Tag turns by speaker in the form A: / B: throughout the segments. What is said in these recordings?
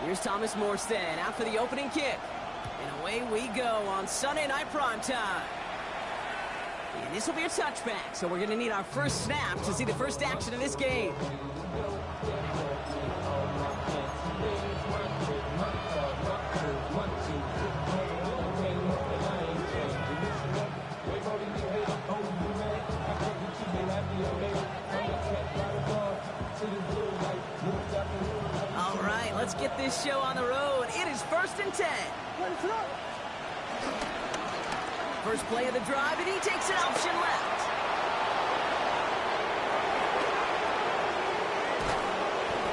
A: Here's Thomas Morstead out for the opening kick. And away we go on Sunday Night Primetime. And this will be a touchback, so we're going to need our first snap to see the first action of this game. All right, let's get this show on the road. It is 1st and 10. First play of the drive, and he takes an option left.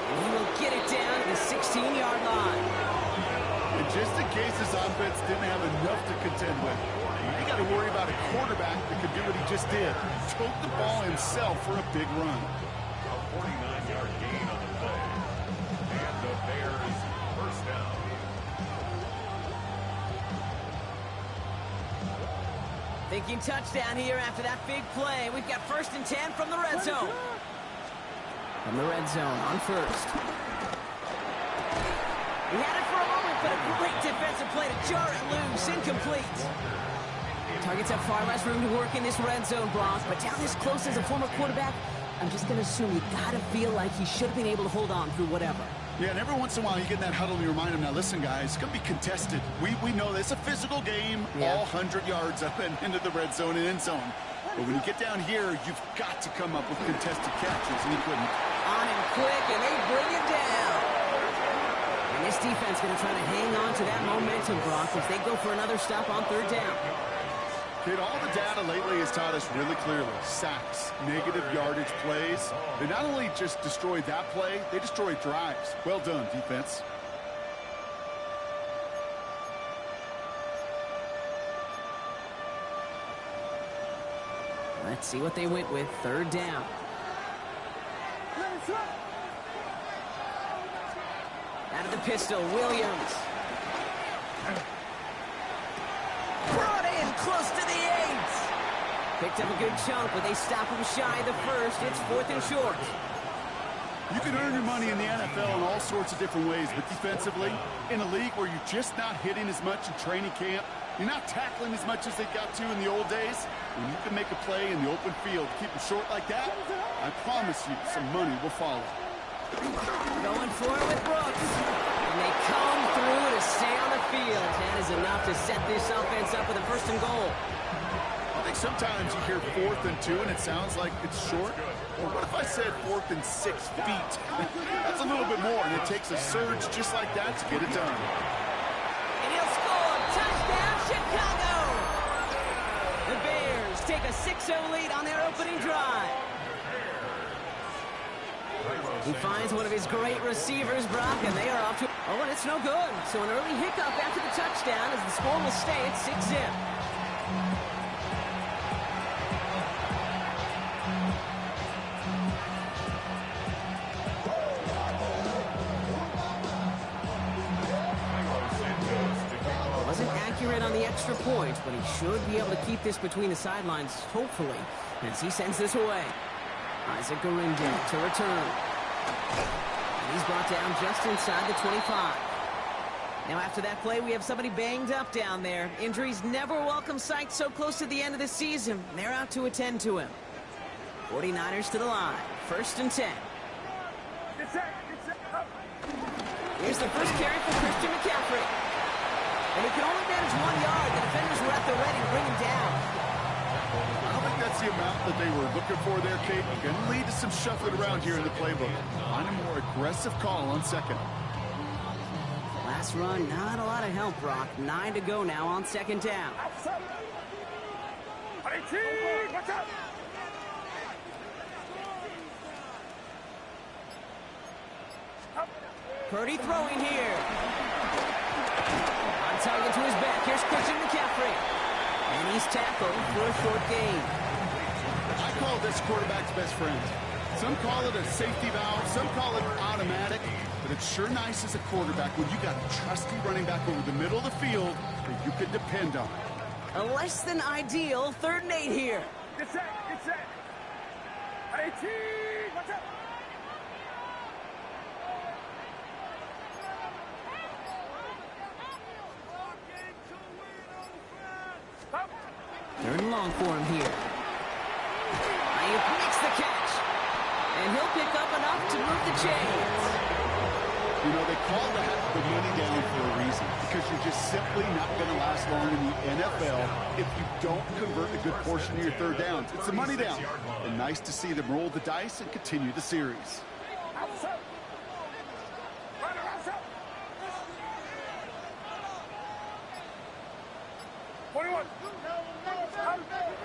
A: And he will get it down to the 16-yard line.
B: And just in case his offense didn't have enough to contend with, you got to worry about a quarterback that could do what he just did. Tote the ball himself for a big run.
C: A 49-yard gain on the play. And the Bears first down.
A: Thinking touchdown here after that big play. We've got 1st and 10 from the red zone. From the red zone on first. He had it for a moment, but a great defensive play to jar it loose. Incomplete. Targets have far less room to work in this red zone, Bronx, but down this close as a former quarterback, I'm just going to assume you got to feel like he should have been able to hold on through whatever.
B: Yeah, and every once in a while you get in that huddle and you remind him, now listen, guys, it's going to be contested. We know this. It's a physical game, all 100 yards up and into the red zone and end zone. But when you get down here, you've got to come up with contested catches, and he couldn't.
A: On him quick, and they bring him down. And this defense going to try to hang on to that momentum, Brock, as they go for another stop on 3rd down.
B: Kid, all the data lately has taught us really clearly. Sacks, negative yardage plays. They not only just destroyed that play, they destroyed drives. Well done, defense.
A: Let's see what they went with. 3rd down. Out of the pistol, Williams. Brought in close to the 8. Picked up a good chunk, but they stop him shy of the first. It's 4th and short.
B: You can earn your money in the NFL in all sorts of different ways, but defensively, in a league where you're just not hitting as much in training camp, you're not tackling as much as they got to in the old days, when you can make a play in the open field, keep it short like that, I promise you some money will follow.
A: Going for it with Brooks. And they come through to stay on the field. That is enough to set this offense up with a 1st and goal.
B: I think sometimes you hear 4th and 2 and it sounds like it's short. Or what if I said 4th and 6 feet? That's a little bit more, and it takes a surge just like that to get it done.
A: And he'll score. Touchdown, Chicago! The Bears take a 6-0 lead on their opening drive. He finds one of his great receivers, Brock, and they are off to... Oh, and it's no good. So an early hiccup after the touchdown as the score will stay at 6-zip. Wasn't accurate on the extra point, but he should be able to keep this between the sidelines, hopefully, as he sends this away. Isaac Garindi to return. And he's brought down just inside the 25. Now after that play, we have somebody banged up down there. Injuries never a welcome sight so close to the end of the season. They're out to attend to him. 49ers to the line. 1st and 10. Here's the first carry for Christian McCaffrey. And he can only manage 1 yard. The defenders were at the ready to bring him down.
B: I don't think that's the amount that they were looking for there, Kate. It can lead to some shuffling around here in the playbook. Find a more aggressive call on 2nd.
A: Last run, not a lot of help, Brock. 9 to go now on 2nd down. Purdy throwing here. On target to his back. Here's Christian McCaffrey. And he's tackled for a short gain.
B: I call this quarterback's best friend. Some call it a safety valve, some call it automatic, but it's sure nice as a quarterback when you got a trusty running back over the middle of the field that you can depend on.
A: A less than ideal 3rd and 8 here.
D: Get set, get set. 18, watch out.
A: Third and long for him here. Ayuk makes the catch. And he'll pick up enough to move the chains.
B: You know, they call that the money down for a reason, because you're just simply not going to last long in the NFL if you don't convert a good portion of your third downs. It's the money down. And nice to see them roll the dice and continue the series.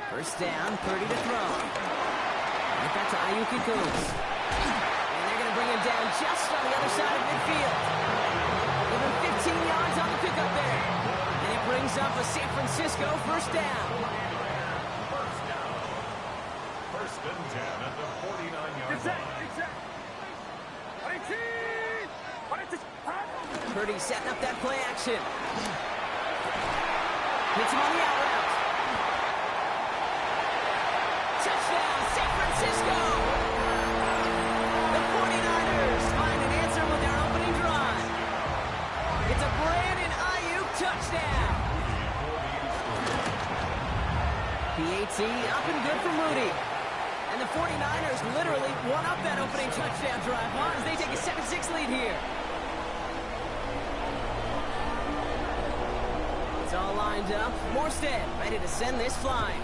A: First down, 30 to throw. Right back to Ayuk it goes. And they're going to bring him down just on the other side of midfield. Give him 15 yards on the pickup there. And it brings up a San Francisco first down.
C: First and 10 at the 49-yard line.
A: Purdy setting up that play action. Hits him on the out route. Touchdown, San Francisco! The 49ers find an answer with their opening drive. It's a Brandon Ayuk touchdown. PAT up and good for Moody. And the 49ers literally won up that opening touchdown drive as they take a 7-6 lead here. It's all lined up. Morstead ready to send this flying.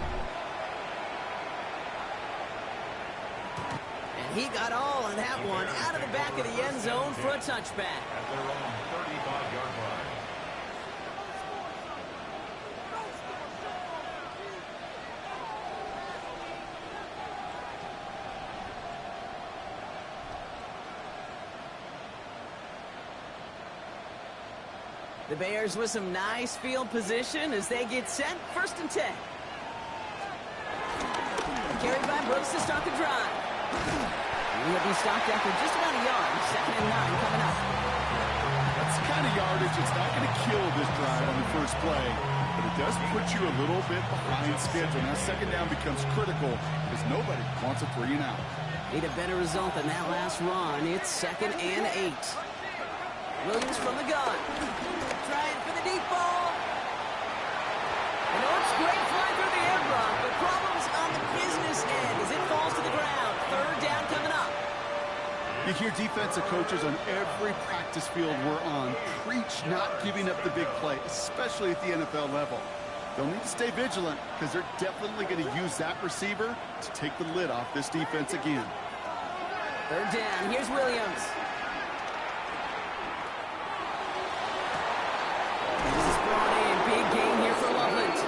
A: He got all of that one out of the back of the end zone for a touchback.
C: At their own 35-yard line.
A: The Bears with some nice field position as they get set. First and 10. Carried by Brooks to start the drive. He'll be stopped after just about a yard. Second and 9 coming up.
B: That's the kind of yardage it's not going to kill this drive on the first play, but it does put you a little bit behind schedule. Now second down becomes critical because nobody wants a 3 and out.
A: Need a better result than that last run. It's second and 8. Williams from the gun. Trying for the deep ball. And it's great fly through the air, Brock, but problems on the business end as it falls to the ground. Third down coming up.
B: You hear defensive coaches on every practice field we're on preach not giving up the big play, especially at the NFL level. They'll need to stay vigilant because they're definitely going to use that receiver to take the lid off this defense again.
A: Third down. Here's Williams. This is brought in. Big gain here for Loveland.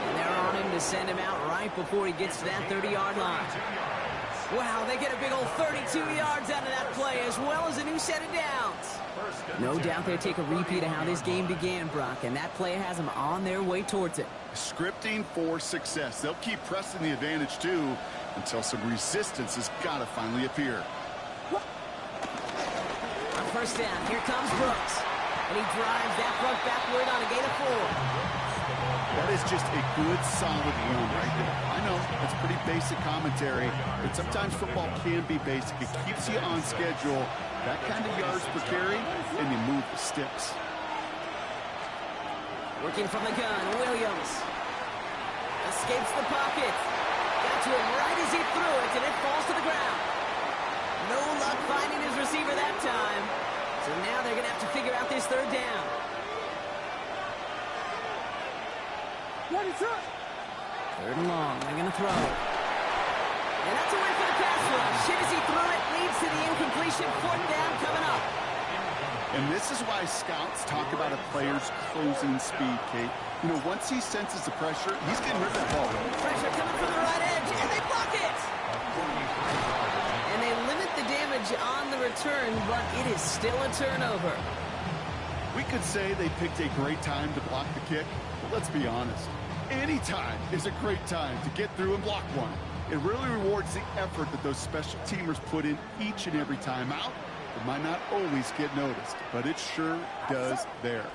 A: And they're on him to send him out right before he gets to that 30-yard line. Wow, they get a big old 32 yards out of that play, as well as a new set of downs. No doubt they take a repeat of how this game began, Brock, and that play has them on their way towards it.
B: Scripting for success. They'll keep pressing the advantage, too, until some resistance has got to finally appear.
A: On first down, here comes Brooks. And he drives that front backward on a gain of 4.
B: That is just a good, solid run right there. I know, that's pretty basic commentary, but sometimes football can be basic. It keeps you on schedule. That kind of yards per carry, and you move the sticks.
A: Working from the gun, Williams. Escapes the pocket. Got to him right as he threw it, and it falls to the ground. No luck finding his receiver that time. So now they're going to have to figure out this third down. Third and long, they're going to throw. And that's a win for the pass rush. Hit as he threw it, leads to the incompletion. Fourth down coming up.
B: And this is why scouts talk about a player's closing speed, Kate. You know, once he senses the pressure, he's getting rid of that ball.
A: Pressure coming from the right edge, and they block it. And they limit the damage on the return, but it is still a turnover.
B: We could say they picked a great time to block the kick, but let's be honest. Any time is a great time to get through and block one. It really rewards the effort that those special teamers put in each and every time out. It might not always get noticed, but it sure does there.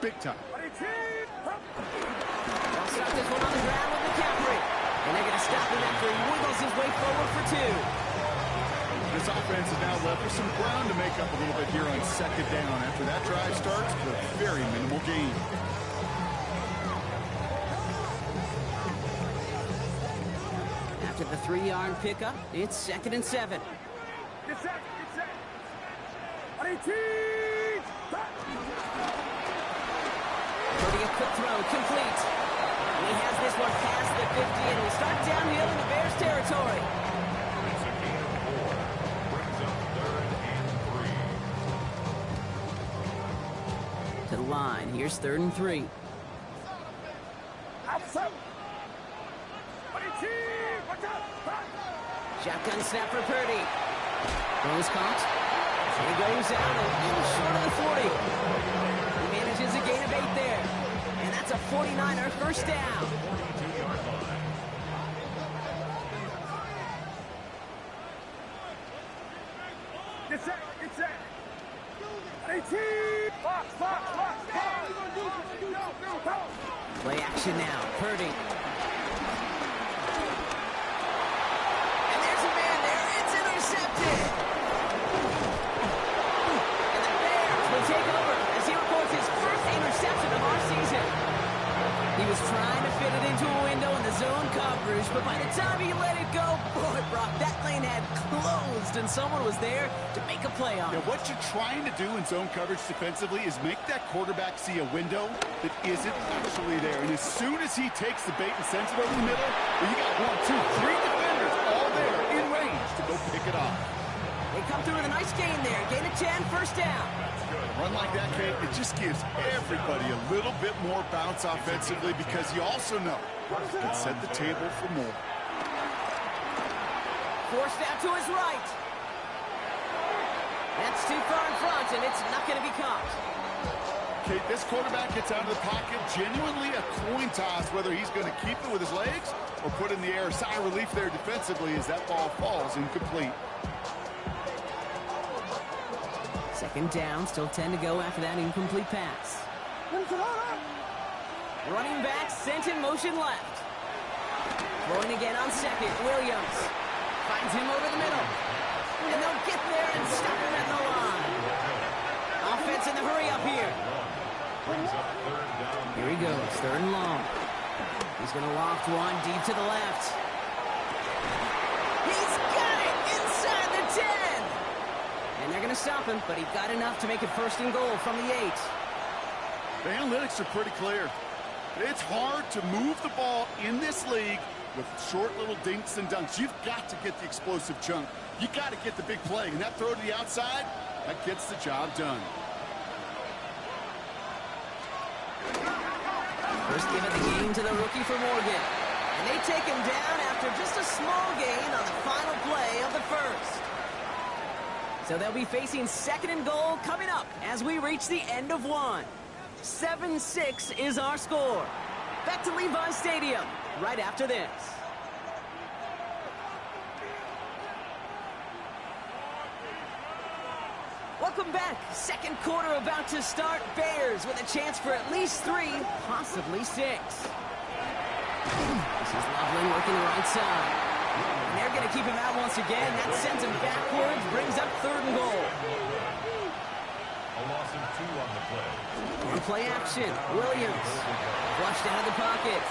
B: Big time.
A: They'll stop this one on the ground with McCaffrey. And they're going to stop him after he wiggles his way forward for 2.
B: This offense is now left with some ground to make up a little bit here on second down. After that drive starts, with a very minimal gain.
A: After the 3-yard pickup, it's 2nd and 7.
D: Get set. Get set. On 18.
A: Purdy, a quick throw, complete. And he has this one past the 50, and will start downhill in the Bears territory.
C: It's a gain of 4. Brings up 3rd and 3.
A: To the line, here's 3rd and 3.
D: Outside. On 18. Watch out.
A: Shotgun snap for Purdy. Throws caught. He goes out a little short of the 40. He manages a gain of 8 there. And that's a 49er first down.
C: 42-yard line.
D: Get set. Get set. On 18. Box.
A: Play action now. Purdy. And there's a man there. It's intercepted. And the Bears will take over as he records his first interception of our season. He was trying to fit it into a window in the zone coverage, but by the time he let it go, boy, Brock, that lane had closed, and someone was there to make a play on it.
B: What you're trying to do in zone coverage defensively is make that quarterback see a window that isn't actually there. And as soon as he takes the bait and sends it over the middle, well, you got 1, 2, 3 defenders all there in range to go pick it off.
A: They come through with a nice gain there. Gain of 10, first down.
B: Run like that, Kate, it just gives everybody a little bit more bounce offensively because you also know you can set the table for more.
A: Forced out to his right. That's too far in front, and it's not going to be caught.
B: Kate, this quarterback gets out of the pocket, genuinely a coin toss whether he's going to keep it with his legs or put in the air. Sigh of relief there defensively as that ball falls incomplete.
A: 2nd down, still 10 to go after that incomplete pass. Running back sent in motion left. Throwing again on 2nd, Williams. Finds him over the middle. And they'll get there and stop him at the line. Offense in the hurry up here. Here he goes, 3rd and long. He's going to loft one deep to the left. He's got it inside the 10. And they're going to stop him, but he got enough to make it 1st and goal from the 8.
B: The analytics are pretty clear. It's hard to move the ball in this league with short little dinks and dunks. You've got to get the explosive chunk. You got to get the big play. And that throw to the outside, that gets the job done.
A: First give of the game to the rookie for Morgan. And they take him down after just a small gain on the final play of the 1st. So they'll be facing 2nd and goal coming up as we reach the end of 1. 7-6 is our score. Back to Levi Stadium right after this. Welcome back. 2nd quarter about to start. Bears with a chance for at least 3, possibly 6. This is Loveland working the right side. And they're going to keep him out once again. That sends him backwards, brings up 3rd and goal.
C: A loss of 2 on the play.
A: On play action, Williams. Flushed out of the pocket.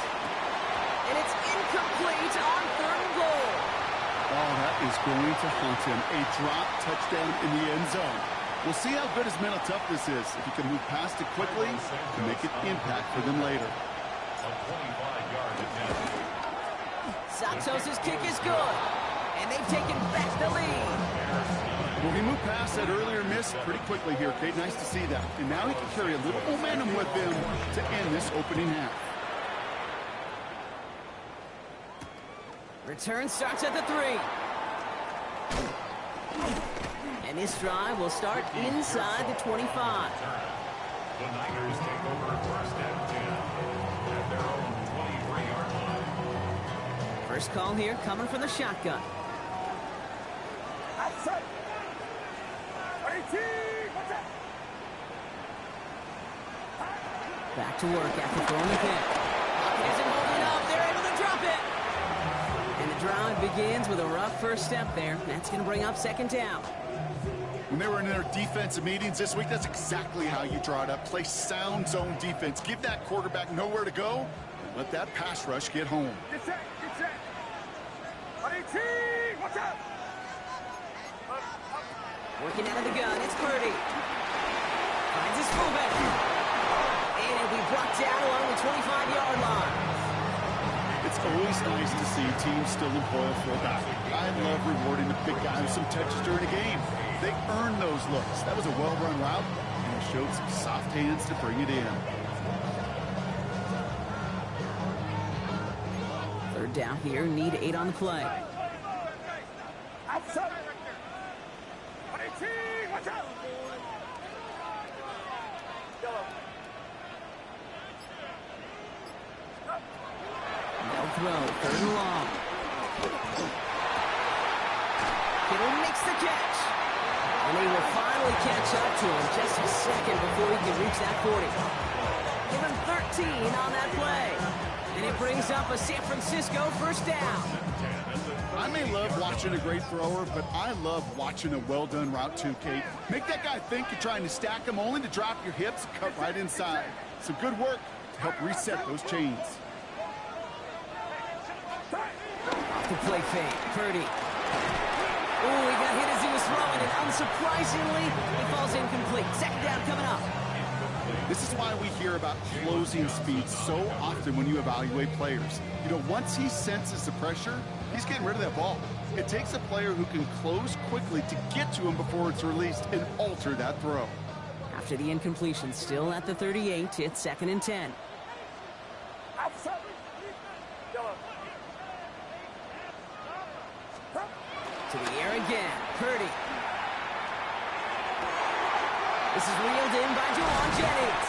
A: And it's incomplete on 3rd and goal.
B: Oh, that is going to haunt him. A drop touchdown in the end zone. We'll see how good his mental toughness is. If he can move past it quickly to make an impact for them later.
C: A 25-yard attempt.
A: Santos' kick is good. And they've taken back the lead.
B: Well, he moved past that earlier miss pretty quickly here, Kate. Nice to see that. And now he can carry a little momentum with him to end this opening half.
A: Return starts at the 3. And this drive will start inside the 25.
C: The Niners take over 1st and 10 at their own 23-yard line.
A: First call here coming from the shotgun.
D: Outside. 18. What's that?
A: Back to work after throwing the pick. Pocket isn't holding up. They're able to drop it. And the drive begins with a rough first step there. That's going to bring up 2nd down.
B: When they were in their defensive meetings this week, that's exactly how you draw it up. Play sound zone defense. Give that quarterback nowhere to go, and let that pass rush get home.
D: Get set. Get set. Watch out!
A: Working out of the gun, it's Purdy. Finds his fullback. And it'll be brought down along the 25-yard line.
B: It's always nice to see teams still employ a fullback. I love rewarding the big guy with some touches during a game. They earn those looks. That was a well-run route, and he showed some soft hands to bring it in.
A: Third down here, need 8 on the play.
D: Outside! Watch out!
A: They'll throw, third and long. Kittle makes the catch. And they will finally catch up to him just a second before he can reach that 40. Give him 13 on that play. And it brings up a San Francisco first down.
B: I may love watching a great thrower, but I love watching a well-done route too, Kate. Make that guy think you're trying to stack him only to drop your hips and cut right inside. Some good work to help reset those chains.
A: Off the play fake, Purdy. Oh, he got hit as he was throwing, and unsurprisingly, he falls incomplete. Second down coming up.
B: This is why we hear about closing speed so often when you evaluate players. You know, once he senses the pressure, he's getting rid of that ball. It takes a player who can close quickly to get to him before it's released and alter that throw.
A: After the incompletion, still at the 38, it's 2nd and 10.
D: Outside!
A: To the air again, Purdy. This is reeled in by Jawan Jennings.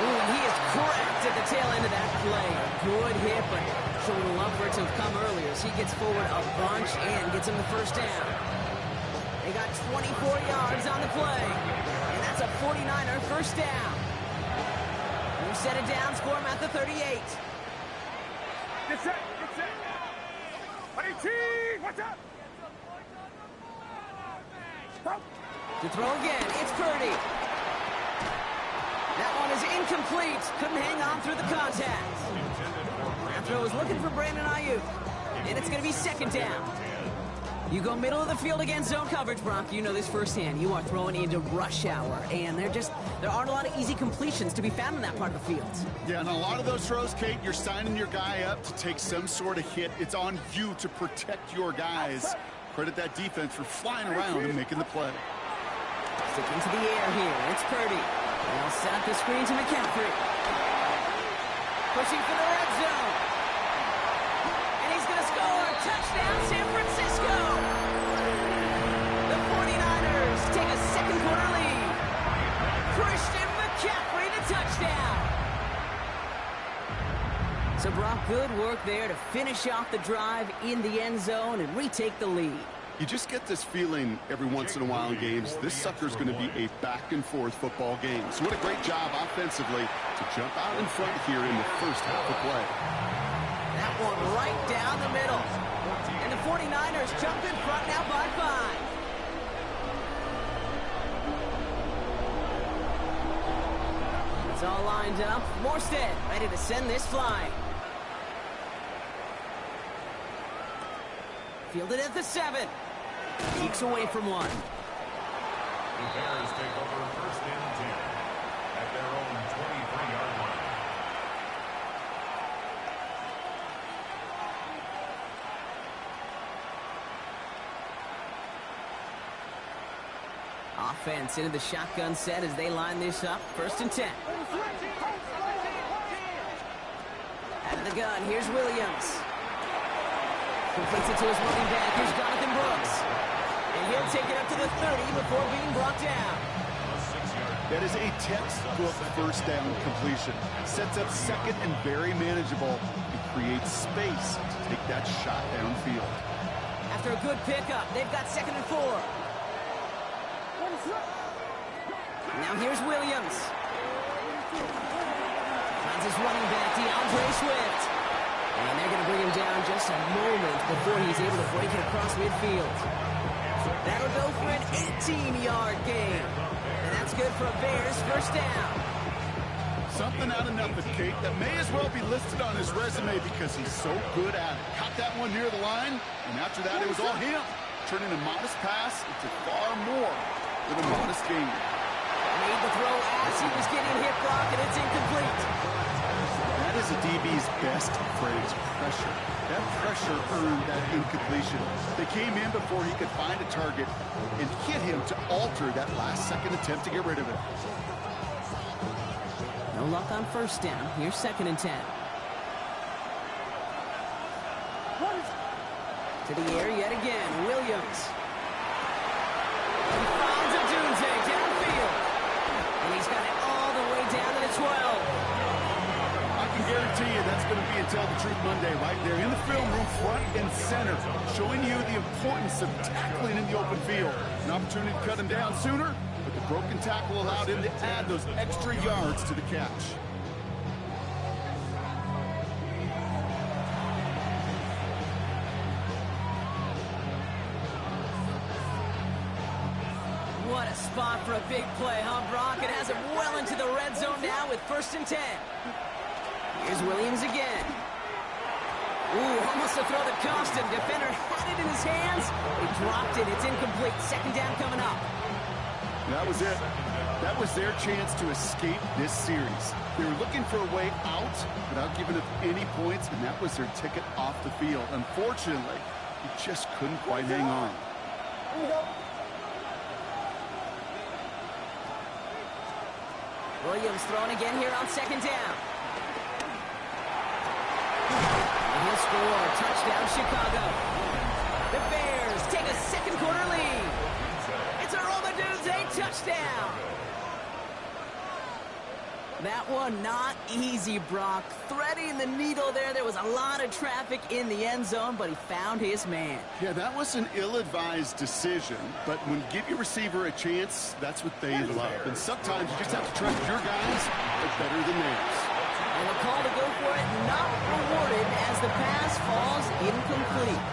A: Ooh, and he is cracked at the tail end of that play. Good hit, but showing a love for it to have come earlier as he gets forward a bunch and gets him the first down. They got 24 yards on the play, and that's a 49er first down. New set of downs for him at the 38.
D: Get set! Get set! Watch out! Stop!
A: To throw again, it's Purdy. That one is incomplete. Couldn't hang on through the contact. That throw is looking for Brandon Ayuk. And it's going to be 2nd down. You go middle of the field against zone coverage, Brock. You know this firsthand. You are throwing into rush hour. And there aren't a lot of easy completions to be found in that part of the field.
B: Yeah, and a lot of those throws, Kate, you're signing your guy up to take some sort of hit. It's on you to protect your guys. Credit that defense for flying around and making the play.
A: Sticking to the air here, it's Purdy. And they'll set up the screen to McCaffrey. Pushing for the red zone. And he's going to score. Touchdown, San Francisco. The 49ers take a second-quarter lead. Christian McCaffrey to touchdown. So, Brock, good work there to finish off the drive in the end zone and retake the lead.
B: You just get this feeling every once in a while in games, this sucker's going to be a back-and-forth football game. So what a great job offensively to jump out in front here in the first half of play.
A: That one right down the middle. And the 49ers jump in front now by 5. It's all lined up. Morstead ready to send this flying. Fielded at the 7. Keeps away from one.
C: The Bears take over 1st and 10 at their own 23-yard line.
A: Offense into the shotgun set as they line this up. 1st and 10. Out of the gun, here's Williams. Completes it to his running back. Here's Jonathan Brooks. And he'll take it up to the 30 before being brought down.
B: That is a textbook first down completion. Sets up second and very manageable. It creates space to take that shot downfield.
A: After a good pickup, they've got 2nd and 4. Now here's Williams. Finds his running back, DeAndre Swift. And they're going to bring him down just a moment before he's able to break it across midfield. That'll go for an 18-yard gain. And that's good for a Bears first down.
B: Something out of nothing, Kate, that may as well be listed on his resume because he's so good at it. Caught that one near the line, and after that, it was all him. Turning a modest pass into far more than a modest gain.
A: Made the throw as he was getting hit, Brock, and it's incomplete.
B: That is a DB's best phrase, pressure. That pressure earned that incompletion. They came in before he could find a target and hit him to alter that last-second attempt to get rid of it.
A: No luck on first down. Here's 2nd and 10. To the air yet again. Williams. He finds a Dunze downfield. And he's got it all the way down to the 12.
B: I can guarantee you that's going to be Until the Truth Monday right there in the film room, front and center, showing you the importance of tackling in the open field. An opportunity to cut him down sooner, but the broken tackle allowed him to add those extra yards to the catch.
A: What a spot for a big play, huh, Brock? It has him well into the red zone now with 1st and 10. Here's Williams again. Ooh, almost a throw that cost him. Defender had it in his hands. He dropped it. It's incomplete. 2nd down coming up.
B: That was it. That was their chance to escape this series. They were looking for a way out without giving up any points, and that was their ticket off the field. Unfortunately, he just couldn't quite hang on.
A: Williams throwing again here on 2nd down. And he'll score. Touchdown, Chicago. The Bears take a 2nd quarter lead. It's a Dunze touchdown. That one not easy, Brock. Threading the needle there. There was a lot of traffic in the end zone, but he found his man.
B: Yeah, that was an ill-advised decision, but when you give your receiver a chance, that's what they love. And sometimes you just have to trust your guys are better than theirs.
A: And the call to go for it not rewarded as the pass falls incomplete.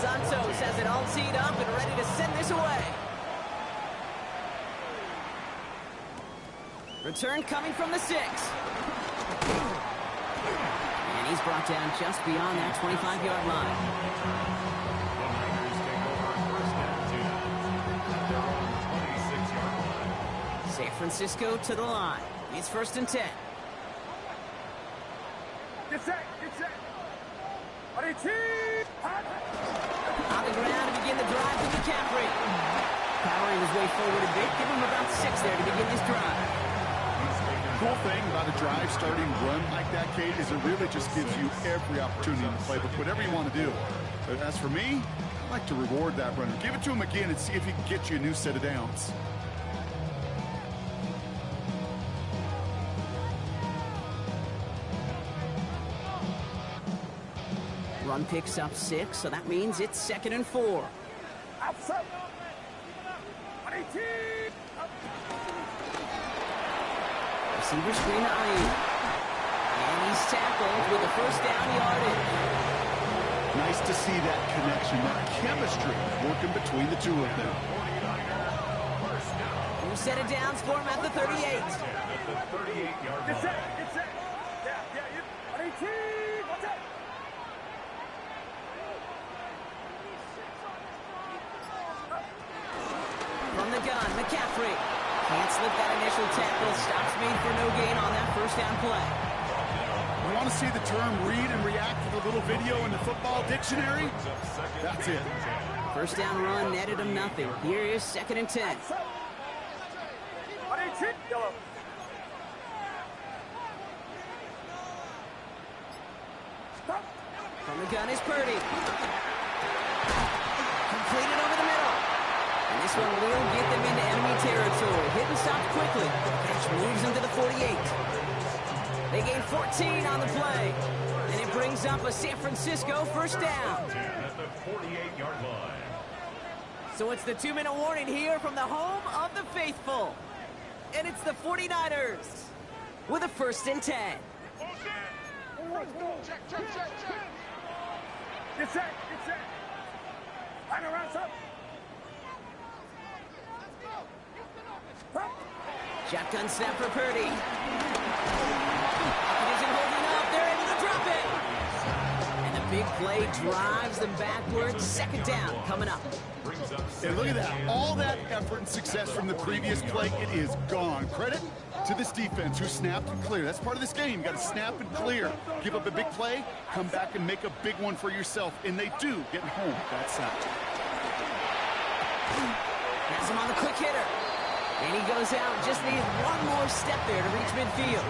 A: Santos has it all teed up and ready to send this away. Return coming from the 6. And he's brought down just beyond that 25-yard line. San Francisco to the line. It's 1st and 10.
D: Get set, get set. On the
A: ground to begin the drive from McCaffrey. Powering his way forward a bit. Give him about 6 there to begin this drive.
B: Cool thing about a drive starting run like that, Kate, is it really just gives you every opportunity to play with whatever you want to do. But as for me, I like to reward that runner. Give it to him again and see if he can get you a new set of downs.
A: Run picks up 6, so that means it's 2nd and 4.
D: outside. On 18.
A: Receiver screen to Ayuk. And he's tackled with the 1st down yardage.
B: Nice to see that connection, that chemistry working between the two of them.
A: New set of downs for him at the 38.
D: Get set, get set. Yeah, on 18. What's that?
A: From the gun, McCaffrey. Can't slip that initial tackle. Stops made for no gain on that 1st down play.
B: You want to see the term read and react to the little video in the football dictionary? That's it.
A: 1st down run netted him nothing. Here is 2nd and 10.
D: On 18. Yellow. Stop.
A: From the gun is Purdy. Completed over the middle. And this one will get them into enemy territory. Hit and stop quickly. Catch moves into the 48. They gain 14 on the play. And it brings up a San Francisco 1st down.
C: At the 48-yard line.
A: So it's the 2-minute warning here from the home of the faithful. And it's the 49ers with a 1st and 10.
D: Check. Get set, get set. Hang around, son.
A: Shotgun snap for Purdy. It isn't holding up. They're able to drop it. And the big play drives them backwards. Second down coming up.
B: And look at that. All that effort and success from the previous play, it is gone. Credit to this defense who snapped and cleared. That's part of this game. You got to snap and clear. Give up a big play, come back and make a big one for yourself. And they do, getting home that sack.
A: Has him on the quick hitter. And he goes out. Just needs one more step there to reach midfield.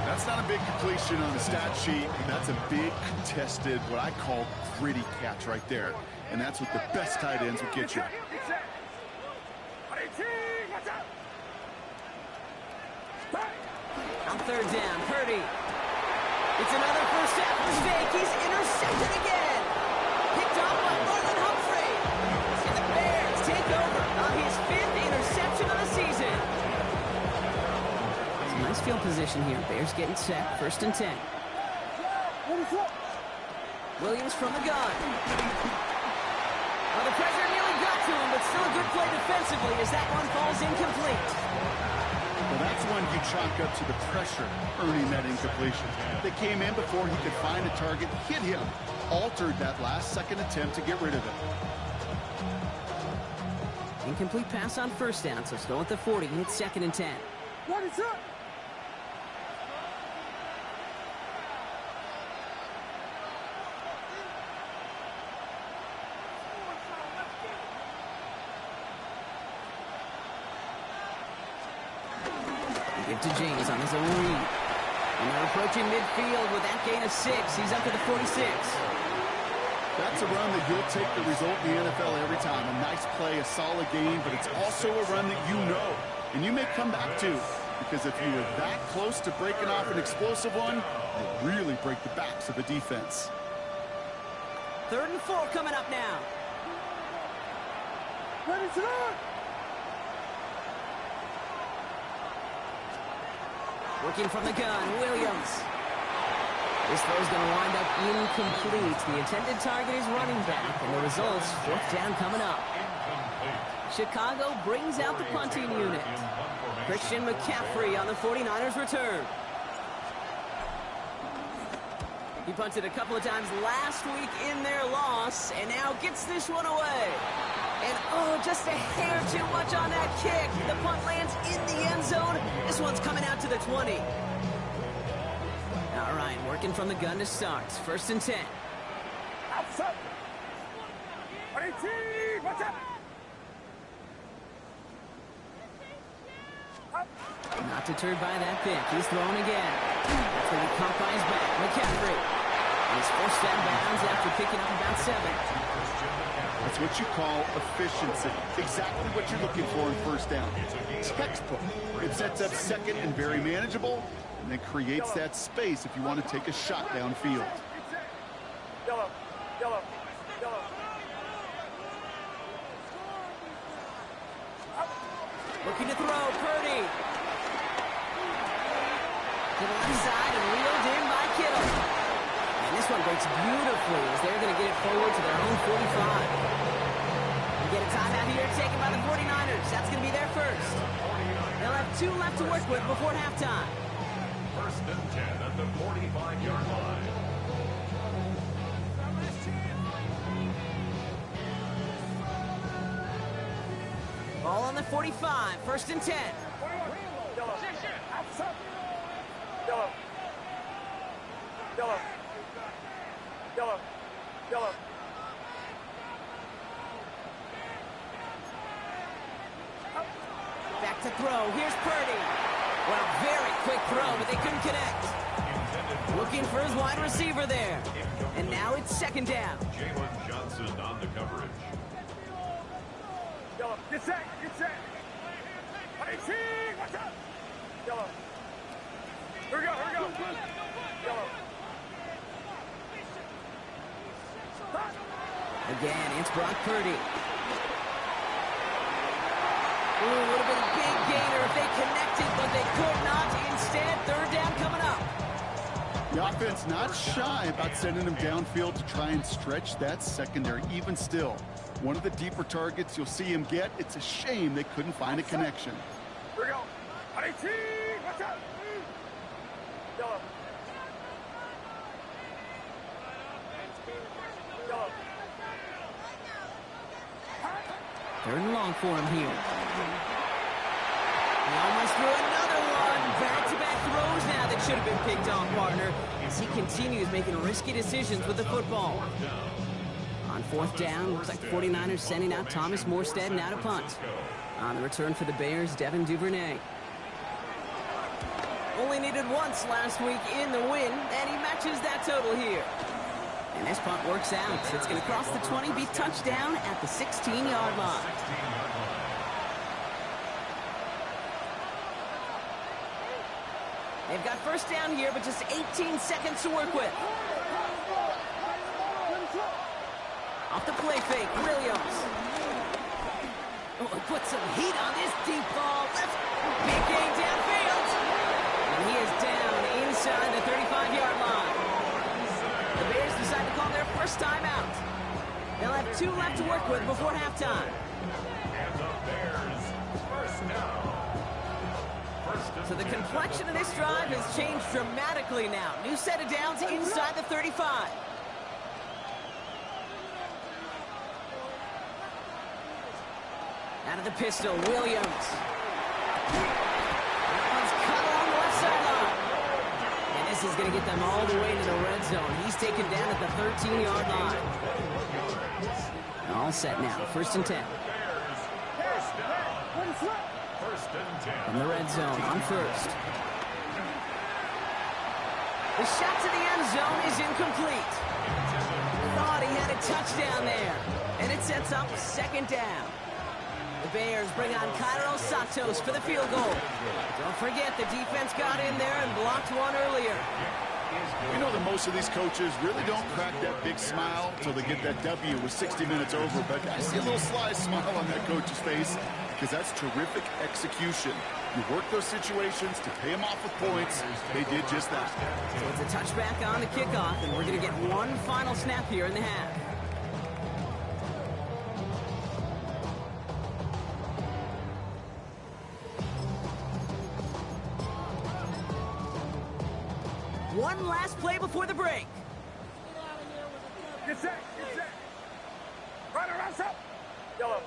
B: That's not a big completion on the stat sheet. That's a big contested, what I call gritty catch right there. And that's what the best tight ends will get you.
A: On third down, Purdy. It's another first half mistake. He's intercepted again. Picked off by Marlon Humphrey. And the Bears take over on his 5th interception of the season. It's a nice field position here. Bears getting set. 1st and 10. Williams from the gun. Well, the pressure nearly got to him, but still a good play defensively as that one falls incomplete.
B: Well, that's one you chalk up to the pressure earning that incompletion. They came in before he could find a target, hit him, altered that last second attempt to get rid of it.
A: Incomplete pass on first down, so still at the 40. It's 2nd and 10.
D: What is up?
A: Give to James on his own read. And they're approaching midfield with that gain of 6. He's up to the 46.
B: That's a run that you'll take the result in the NFL every time. A nice play, a solid game, but it's also a run that you know. And you may come back to, because if you were that close to breaking off an explosive one, they really break the backs of the defense.
A: 3rd and 4 coming up now.
D: Ready to run!
A: Working from the gun, Williams. This throw's going to wind up incomplete. The intended target is running back, and the results, 4th down coming up. Chicago brings out the punting unit. Christian McCaffrey on the 49ers return. He punted a couple of times last week in their loss, and now gets this one away. And, oh, just a hair too much on that kick. The punt lands in the end zone. This one's coming out to the 20. All right, working from the gun to start. 1st and 10.
D: Outside! 18! Watch out!
A: Not deterred by that pick. He's throwing again. That's going to be caught by his back. McCaffrey. He's forced out of bounds after picking up about 7.
B: That's what you call efficiency. Exactly what you're looking for in 1st down. Textbook. It sets up 2nd and very manageable, and then creates that space if you want to take a shot downfield.
D: Yellow, yellow, yellow.
A: Looking to throw, Purdy. To the left side and reeled in by Kittle. And this one breaks beautifully as they're going to get it forward to their own 45. We get a timeout here taken by the 49ers. That's going to be their first. They'll have 2 left to work with before halftime.
C: 1st and 10 at the 45-yard line.
A: Ball on the 45, 1st and 10.
D: Yellow. Outside. Yellow. Yellow. Yellow. Yellow.
A: Back to throw. Here's Purdy. Well, very quick throw, but they couldn't connect. Looking for his wide receiver there. And now it's 2nd down.
C: Jalen Johnson on the coverage.
D: Yellow. Get set. Get set. 18. Watch out. Yellow. Here we go. Here we go. Yellow.
A: Again, it's Brock Purdy. Ooh, would have been a big gainer if they connected, but they could not. Instead, 3rd down coming up.
B: The offense not shy about sending them downfield to try and stretch that secondary. Even still, one of the deeper targets you'll see him get. It's a shame they couldn't find a connection.
D: Here we go. 18, watch out. Yellow. Yellow.
A: Third and long for him here. He almost threw another one. Back-to-back throws now that should have been picked off, partner, as he continues making risky decisions with the football. On fourth down, looks like 49ers sending out Thomas Morstead now to punt. On the return for the Bears, Devin Duvernay. Only needed once last week in the win, and he matches that total here. And this punt works out. It's going to cross the 20, be touchdown at the 16-yard line. They've got first down here, but just 18 seconds to work with. Off the play fake, Williams. Oh, put some heat on this deep ball. Left, big game downfield. And he is down inside the 35-yard line. The Bears decide to call their first timeout. They'll have 2 left to work with before halftime.
C: And the Bears first down.
A: So the complexion of this drive has changed dramatically now. New set of downs inside the 35. Out of the pistol, Williams. That one's cut along the left sideline. And this is going to get them all the way to the red zone. He's taken down at the 13-yard line. All set now, first and 10. From the red zone on first. The shot to the end zone is incomplete. Thought he had a touchdown there. And it sets up second down. The Bears bring on Cairo Santos for the field goal. Don't forget, the defense got in there and blocked one earlier.
B: You know that most of these coaches really don't crack that big smile until they get that W with 60 minutes over, but I see a little sly smile on that coach's face because that's terrific execution. You work those situations to pay them off with points. They did just that.
A: So it's a touchback on the kickoff, and we're going to get one final snap here in the half. One last play before the break.
D: Get set, get set. Right around up. Yellow.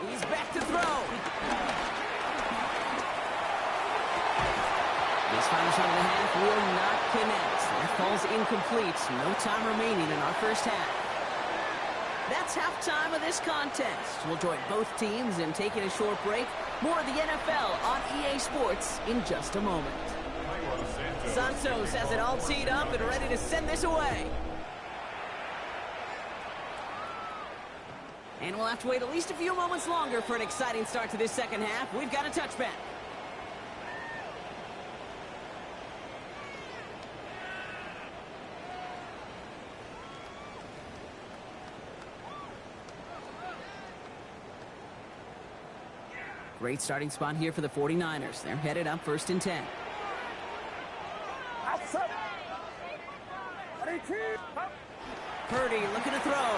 A: He's back to throw. This final shot of the half will not connect. That falls incomplete. No time remaining in our first half. That's halftime of this contest. We'll join both teams in taking a short break. More of the NFL on EA Sports in just a moment. Santos has it all teed up and ready to send this away. And we'll have to wait at least a few moments longer for an exciting start to this second half. We've got a touchback. Great starting spot here for the 49ers. They're headed up first and 10.
D: Outside. 18.
A: Purdy looking to throw.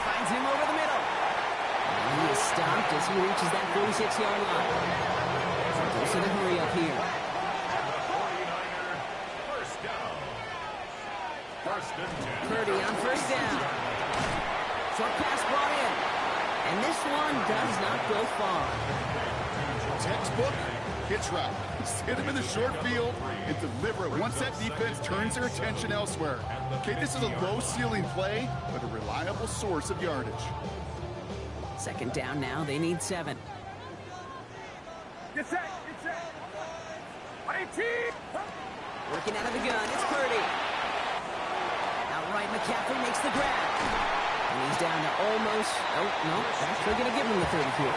A: Finds him over the middle. And he is stopped as he reaches that 46-yard line. So goes to the hurry up here. Purdy on first down. Short pass brought in. And this one does not go far.
B: Textbook hitch route. Hit him in the short field and deliver it once that defense turns their attention elsewhere. Okay, this is a low-ceiling play, but a reliable source of yardage.
A: Second down now. They need 7.
D: Get set, get set. 18.
A: Working out of the gun. It's Purdy. Outright McCaffrey makes the grab. And he's down to almost, oh, no, actually going to give him the 30 here.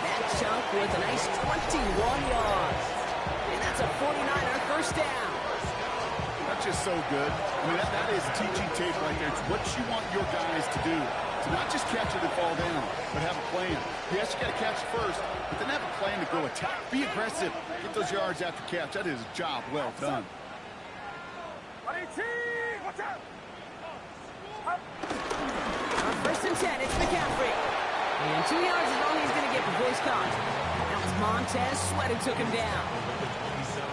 A: That chunk with a nice 21 yards. And that's a 49er first down.
B: That's just so good. I mean, that is teaching tape right there. It's what you want your guys to do. To not just catch it and fall down, but have a plan. Yes, you got to catch it first, but then have a plan to go attack. Be aggressive. Get those yards after catch. That is a job well done.
D: 18. Watch out. Up.
A: 2 yards is all he's going to get before he's caught. That was Montez Sweat who took him down.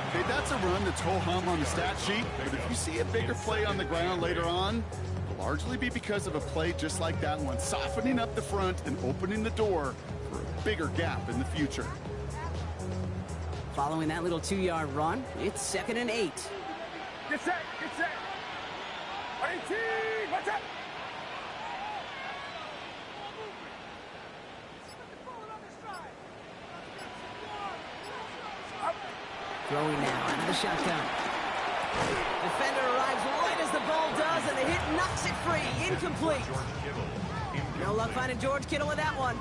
B: Okay, that's a run that's ho-hum on the stat sheet, but if you see a bigger play on the ground later on, it'll largely be because of a play just like that one, softening up the front and opening the door for a bigger gap in the future.
A: Following that little 2-yard run, it's 2nd and 8.
D: Get set, get set. 18, watch out.
A: Throwing now out of the shotgun. Defender arrives right as the ball does, and the hit knocks it free. Incomplete. No luck finding George Kittle with that one.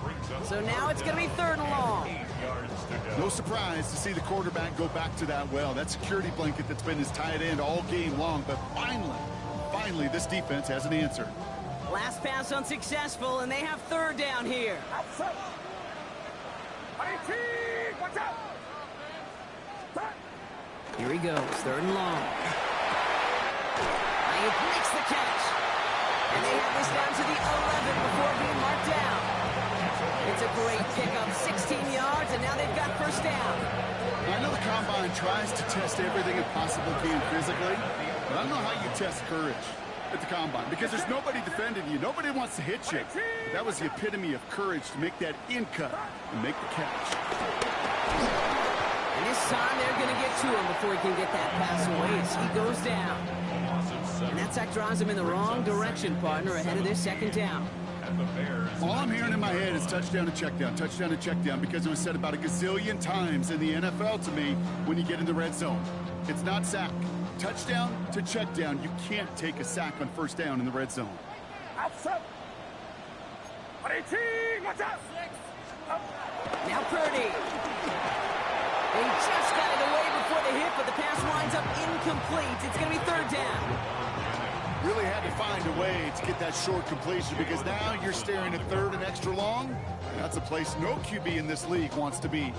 A: So now it's going to be 3rd and long.
B: No surprise to see the quarterback go back to that well. That security blanket that's been his tight end all game long, but finally, this defense has an answer.
A: Last pass unsuccessful, and they have 3rd down here.
D: Outside. 18, watch out.
A: Here he goes, 3rd and long. Ayuk makes the catch. And they have this down to the 11 before being marked down. It's a great pickup, 16 yards, and now they've got 1st down.
B: I know the Combine tries to test everything it possibly can physically, but I don't know how you test courage at the Combine, because there's nobody defending you. Nobody wants to hit you. But that was the epitome of courage to make that in cut and make the catch.
A: And this time they're going to get to him before he can get that pass away as he goes down. And that sack drives him in the wrong direction, partner, ahead of this 2nd down.
B: All I'm hearing in my head is touchdown and check down, because it was said about a gazillion times in the NFL to me when you get in the red zone. It's not sack. Touchdown to check down. You can't take a sack on 1st down in the red zone.
D: Outside. 18, watch out.
A: Now Purdy. They just got it away before the hit, but the pass winds up incomplete. It's going to be 3rd down.
B: Really had to find a way to get that short completion, because now you're staring at 3rd and extra long. And that's a place no QB in this league wants to be.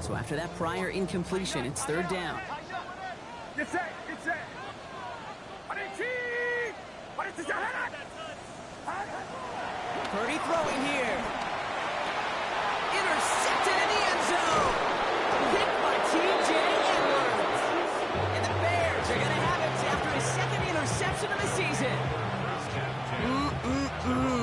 A: So after that prior incompletion, it's 3rd down.
D: Get set, get set. 18, what is this?
A: Purdy throwing here. Intercepted in the end zone. Picked by T.J. Edwards. And the Bears are going to have it after his 2nd interception of the season.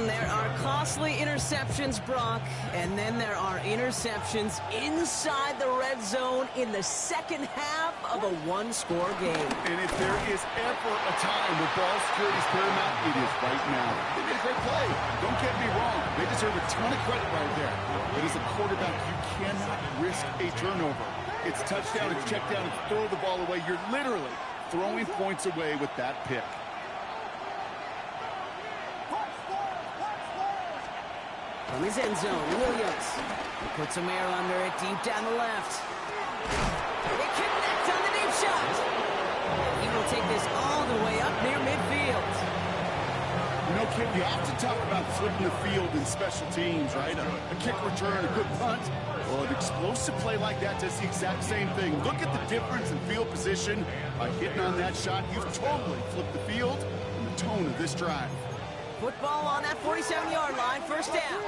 A: There are costly interceptions, Brock, and then there are interceptions inside the red zone in the 2nd half of a 1-score game.
B: And if there is ever a time where ball security is paramount, it is right now. They made a great play. Don't get me wrong. They deserve a ton of credit right there. But as a quarterback, you cannot risk a turnover. It's touchdown, it's check down, it's throw the ball away. You're literally throwing points away with that pick.
A: From his end zone, Williams. He puts some air under it, deep down the left. They connect on the deep shot. He will take this all the way up near midfield.
B: You know, Kip, you often talk about flipping the field in special teams, right? A kick return, a good punt. Well, an explosive play like that does the exact same thing. Look at the difference in field position. By hitting on that shot, you've totally flipped the field and the tone of this drive.
A: Football on that 47-yard line, 1st down.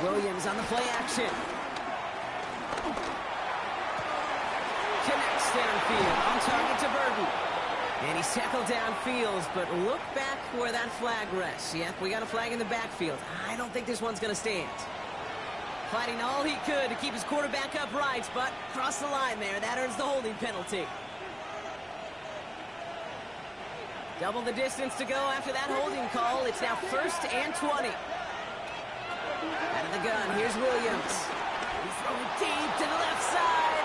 A: Williams on the play action. Connects downfield, on target to Burton. And he's tackled downfield, but look back where that flag rests. Yep, we got a flag in the backfield. I don't think this one's going to stand. Fighting all he could to keep his quarterback upright, but crossed the line there. That earns the holding penalty. Double the distance to go after that holding call. It's now 1st and 20. Out of the gun, here's Williams. He's throwing deep to the left side.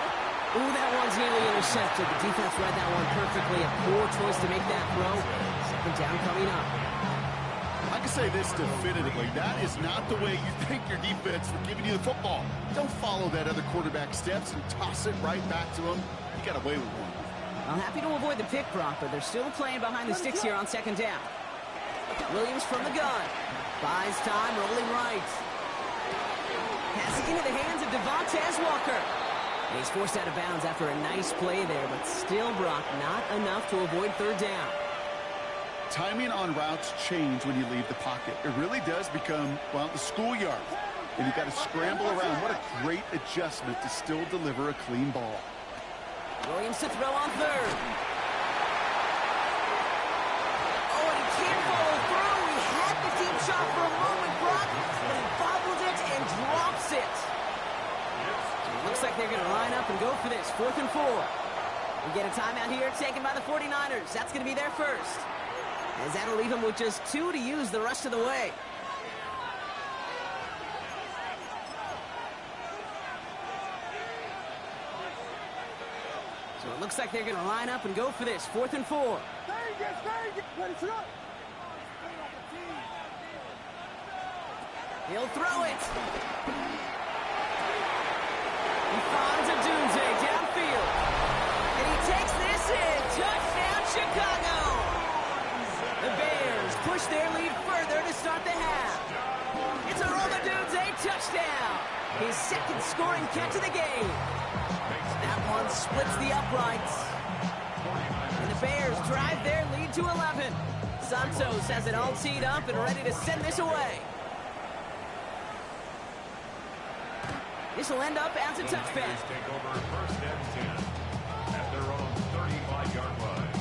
A: Ooh, that one's nearly intercepted. The defense read that one perfectly. A poor choice to make that throw. 2nd down coming up.
B: I can say this definitively. That is not the way you thank your defense for giving you the football. Don't follow that other quarterback steps and toss it right back to him. You got away with one.
A: I'm happy to avoid the pick, Brock, but they're still playing behind the sticks here on 2nd down. Williams from the gun. Buys time, rolling right. Passing into the hands of Devontae Walker. And he's forced out of bounds after a nice play there, but still, Brock, not enough to avoid third down.
B: Timing on routes change when you leave the pocket. It really does become, well, the schoolyard. And you've got to scramble around. What a great adjustment to still deliver a clean ball.
A: Williams to throw on third. Oh, and he can't follow through. He had the deep shot for a moment, Brock, but he bobbled it and drops it. So it looks like they're going to line up and go for this. 4th and 4. We get a timeout here taken by the 49ers. That's going to be their first. As that'll leave them with just 2 to use the rest of the way. So it looks like they're going to line up and go for this. 4th and 4. He'll throw it. He finds a Dunze downfield. And he takes this in. Touchdown, Chicago. The Bears push their lead further to start the half. It's a Roma Dunze touchdown. His second scoring catch of the game. That one splits the uprights. And the Bears drive their lead to 11. Santos has it all teed up and ready to send this away. This will end up as a touchback.
C: Take over 1st and 10 at their own 35-yard line.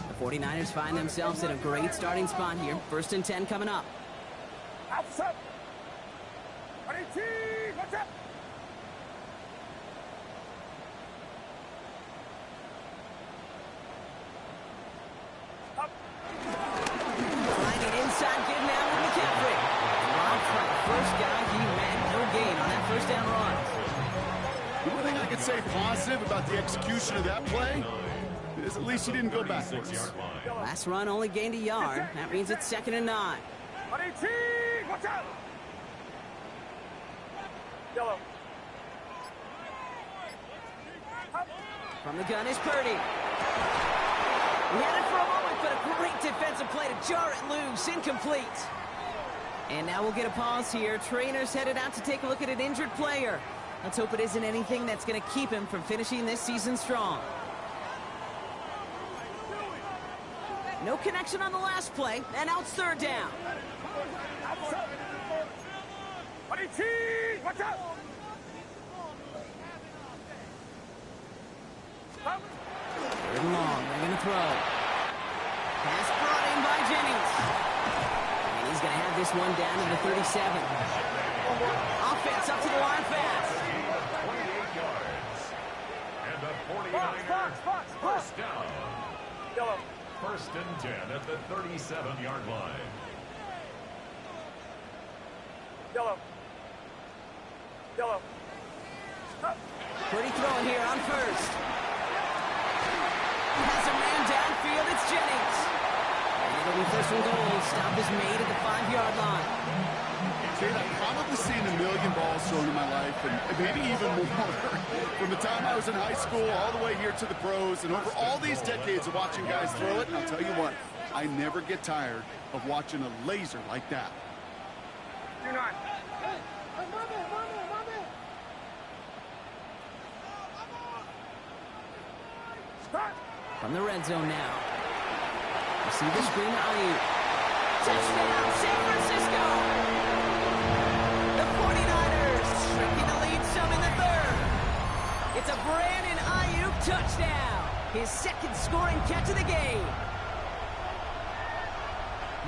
A: The 49ers find themselves in a great starting spot here. 1st and 10 coming up.
D: Outside. What's up?
A: Finding inside good now with McCaffrey. Robbed by the first guy he met. No gain on that first down run.
B: The one thing I can say positive about the execution of that play is at least he didn't go backwards.
A: Last run only gained a yard. That means it's 2nd and 9.
D: Watch out! Yellow.
A: From the gun is Purdy. He had it for a moment, but a great defensive play to jar it loose. Incomplete. And now we'll get a pause here. Trainers headed out to take a look at an injured player. Let's hope it isn't anything that's going to keep him from finishing this season strong. No connection on the last play, and now it's 3rd down.
D: Watch out!
A: Third and long, they're going to throw. Pass brought in by Jennings. And he's going to have this one down to the 37. Offense up to the line fast.
C: 28 yards. And the 49ers first down.
D: Yellow.
C: 1st and 10 at the 37-yard line.
D: Yellow.
A: Pretty throwing here on 1st. Has a man downfield, it's Jennings. And it'll be 1st and goal. Stop is made at the 5-yard line.
B: Dude, I've probably seen a million balls thrown in my life, and maybe even more. From the time I was in high school all the way here to the pros, and over all these decades of watching guys throw it, and I'll tell you what, I never get tired of watching a laser like that.
D: You're not.
A: From the red zone now. You see the screen to Ayuk. Touchdown, San Francisco! The 49ers shrinking the lead some in the 3rd. It's a Brandon Ayuk touchdown. His 2nd scoring catch of the game.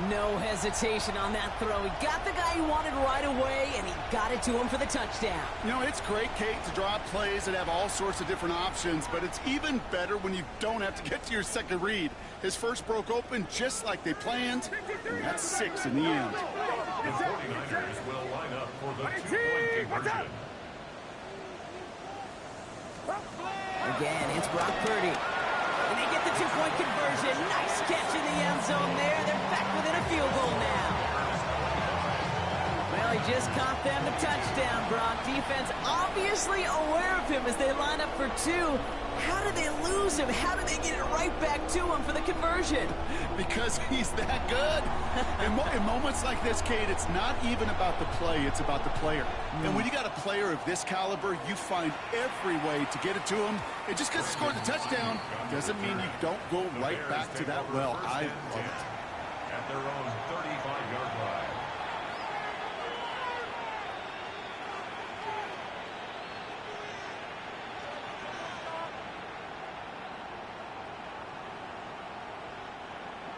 A: No hesitation on that throw. He got the guy he wanted right away, and he got it to him for the touchdown.
B: You know, it's great, Kate, to draw up plays that have all sorts of different options, but it's even better when you don't have to get to your second read. His first broke open just like they planned, and that's 6 in the end.
C: The 49ers will line up for the 2-point conversion.
A: Again, it's Brock Purdy. And they get the 2-point conversion. Nice catch in the end zone there. They're back within a field goal now. Well, he just caught them the touchdown, Brock. Defense obviously aware of him as they line up for 2. How do they lose impressive. How did they get it right back to him for the conversion?
B: Because he's that good. In moments like this, Kate, it's not even about the play, it's about the player. And when you got a player of this caliber, you find every way to get it to him. And just because he scored the touchdown doesn't mean you don't go right back to that well. I love it.
C: At their own 35-yard line.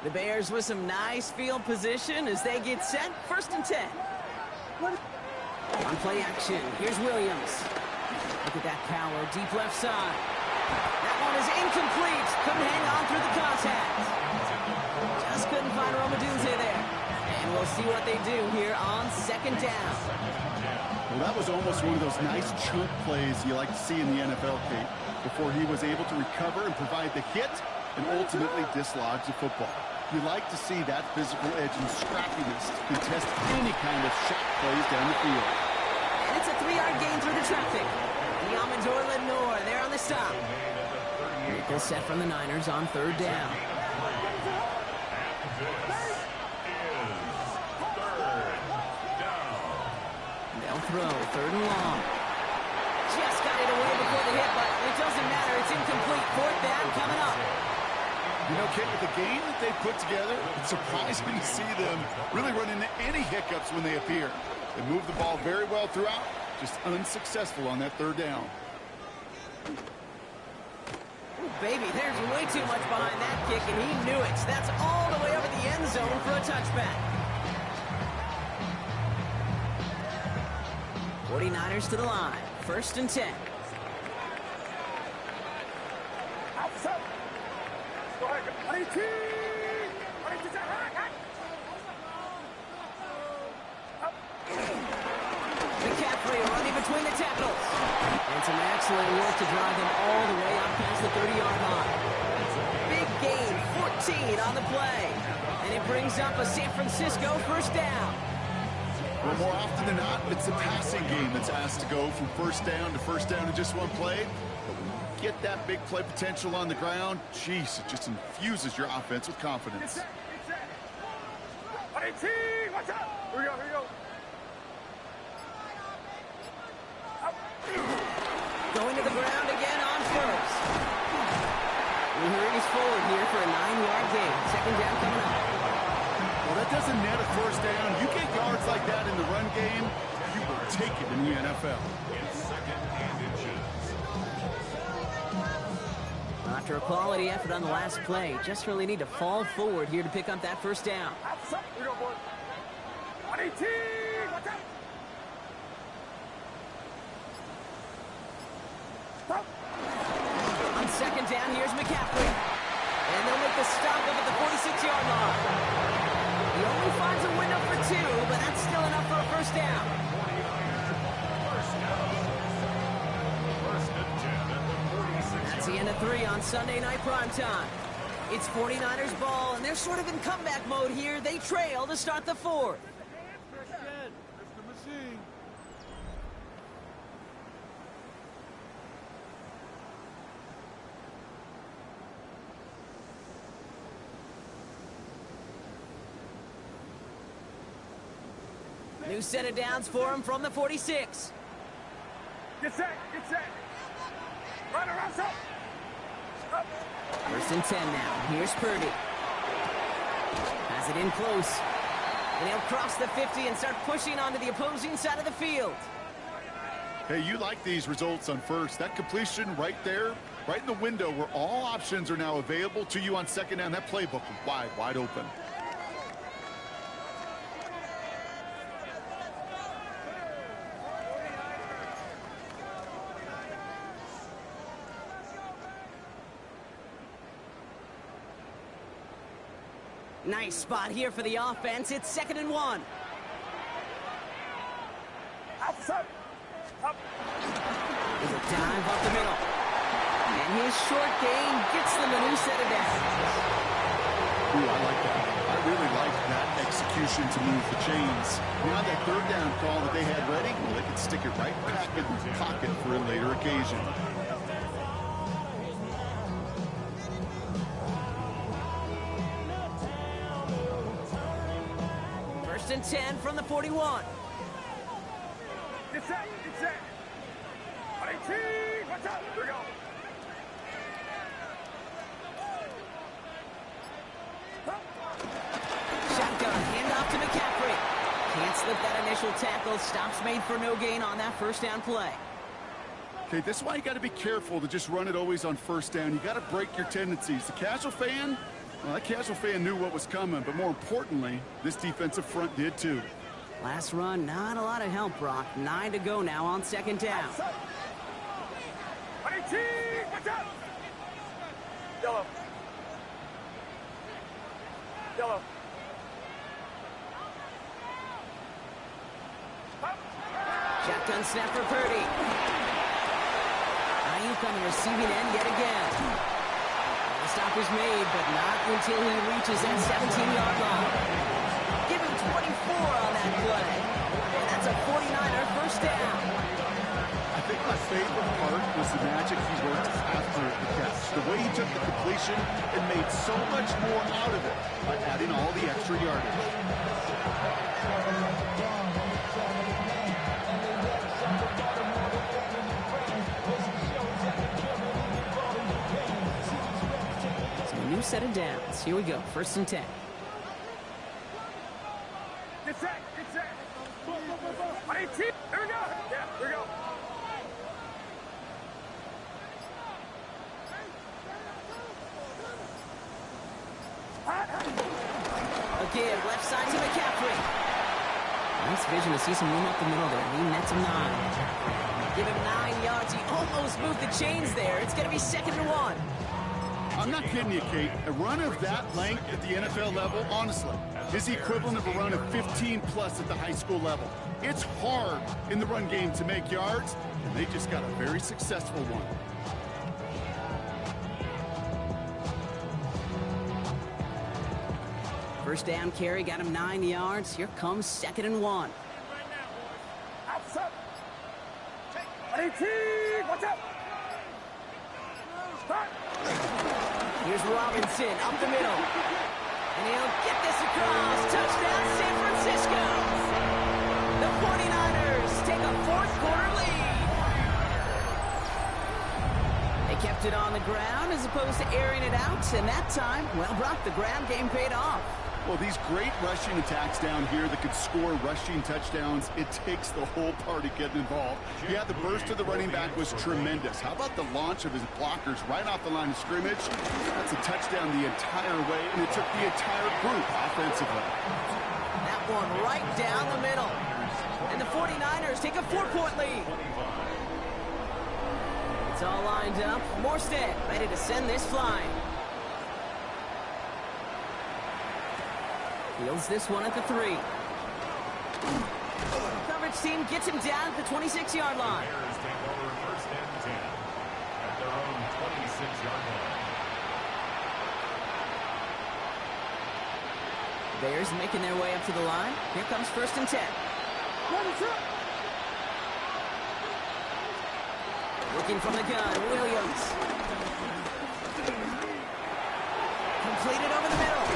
A: The Bears with some nice field position as they get set. 1st and 10. On play action, here's Williams. Look at that power, deep left side. That one is incomplete. Couldn't hang on through the contact. Just couldn't find Romadunze there. And we'll see what they do here on 2nd down.
B: Well, that was almost one of those nice chunk plays you like to see in the NFL, Kate, before he was able to recover and provide the hit and ultimately dislodge the football. You like to see that physical edge and scrappiness to contest any kind of shot plays down the field.
A: And it's a 3-yard gain through the traffic. The Amador Lenore there on the stop. Nickel set from the Niners on 3rd down. They'll throw 3rd and long. Just got it away before the hit, but it doesn't matter. It's incomplete. 4th down coming up.
B: You know, Kate, with the game that they put together, it's surprising to see them really run into any hiccups when they appear. They move the ball very well throughout, just unsuccessful on that 3rd down.
A: Ooh, baby, there's way too much behind that kick, and he knew it. That's all the way over the end zone for a touchback. 49ers to the line. 1st and 10. McCaffrey running between the tackles. And some excellent work to drive them all the way out past the 30-yard line. Big gain, 14 on the play. And it brings up a San Francisco 1st down.
B: Well, more often than not, it's the passing game that's asked to go from 1st down to 1st down in just one play. But when you get that big play potential on the ground, geez, it just infuses your offense with confidence.
D: Watch out! Here we go, here we go.
A: Going to the ground again on 1st. We hurries forward here for a 9-yard gain. 2nd down coming up.
B: Well, that doesn't net a 1st down. You get yards like that in the run game, you will take it in the NFL.
C: It's 2nd and inches.
A: After a quality effort on the last play, just really need to fall forward here to pick up that 1st down.
D: Here we go, boys. 118! Watch out! Stop!
A: On 2nd down, here's McCaffrey. And they'll make the stop up at the 46-yard line. He only finds a window for 2, but that's still enough for a 1st down.
C: 1st and 10 at the 46.
A: That's the end of 3 on Sunday Night Primetime. It's 49ers ball, and they're sort of in comeback mode here. They trail to start the 4th. New set of downs for him from the 46.
D: Get set, get set. Run around, stop.
A: 1st and 10 now. Here's Purdy. Has it in close. And he'll cross the 50 and start pushing onto the opposing side of the field.
B: Hey, you like these results on 1st. That completion right there, right in the window where all options are now available to you on 2nd down. That playbook wide open.
A: Nice spot here for the offense. It's 2nd and 1.
D: Outside. Up.
A: There's a dive up the middle. And his short gain gets them a new set of downs.
B: Ooh, I like that. I really like that execution to move the chains. Now that 3rd down call that they had ready, well, they could stick it right back in the pocket for a later occasion.
A: First and 10 from the 41.
D: Get set, get set. 18, watch out, here we go.
A: Shotgun, handoff to McCaffrey. Can't slip that initial tackle. Stops made for no gain on that first down play.
B: Okay, that's why you got to be careful to just run it always on first down. You got to break your tendencies. The casual fan, well, that casual fan knew what was coming, but more importantly, this defensive front did too.
A: Last run, not a lot of help, Brock. 9 to go now on second down.
D: 18, watch out. Yellow. Yellow.
A: Shotgun snap for Purdy. Ayuk on the receiving end yet again. The stop is made, but not until he reaches that 17-yard line. Give him 24 on that play. And that's a 49er first down.
B: I think my favorite part was the magic he worked after the catch. The way he took the completion and made so much more out of it by adding all the extra yardage.
A: New set of downs. Here we go. First and 10.
D: Get set, get set. 18, here we go. Yeah, here we go.
A: Again, left side to McCaffrey. Nice vision to see some room up the middle there. He nets him 9. Give him 9 yards. He almost moved the chains there. It's going to be 2nd and 1.
B: I'm not kidding you, Kate. A run of that length at the NFL level, honestly, is the equivalent of a run of 15-plus at the high school level. It's hard in the run game to make yards, and they just got a very successful one.
A: First down carry, got him 9 yards. Here comes 2nd and 1.
D: Outside. 18, watch out. Start.
A: Here's Robinson up the middle. And he'll get this across. Touchdown, San Francisco. The 49ers take a fourth-quarter lead. They kept it on the ground as opposed to airing it out. And that time, well, Brock, the ground game paid off.
B: Well, these great rushing attacks down here that could score rushing touchdowns, it takes the whole party getting involved. Yeah, the burst of the running back was tremendous. How about the launch of his blockers right off the line of scrimmage? That's a touchdown the entire way, and it took the entire group offensively.
A: That one right down the middle. And the 49ers take a 4-point lead. It's all lined up. Morstead ready to send this flying. Fields this one at the 3. Coverage team gets him down at the 26-yard line.
C: Bears take over first and 10 at their own 26-yard line.
A: Bears making their way up to the line. Here comes first and 10. Looking from the gun, Williams. Completed over the middle.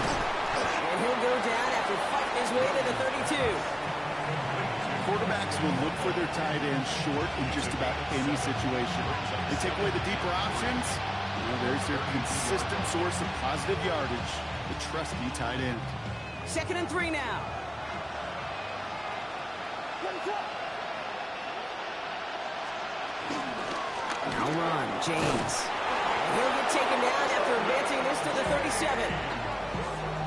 A: And he'll go down after fighting his way to the 32.
B: Quarterbacks will look for their tight ends short in just about any situation. They take away the deeper options. There's their consistent source of positive yardage, the trusty tight end.
A: 2nd and 3 now. Now run, James. He'll get taken down after advancing this to the 37.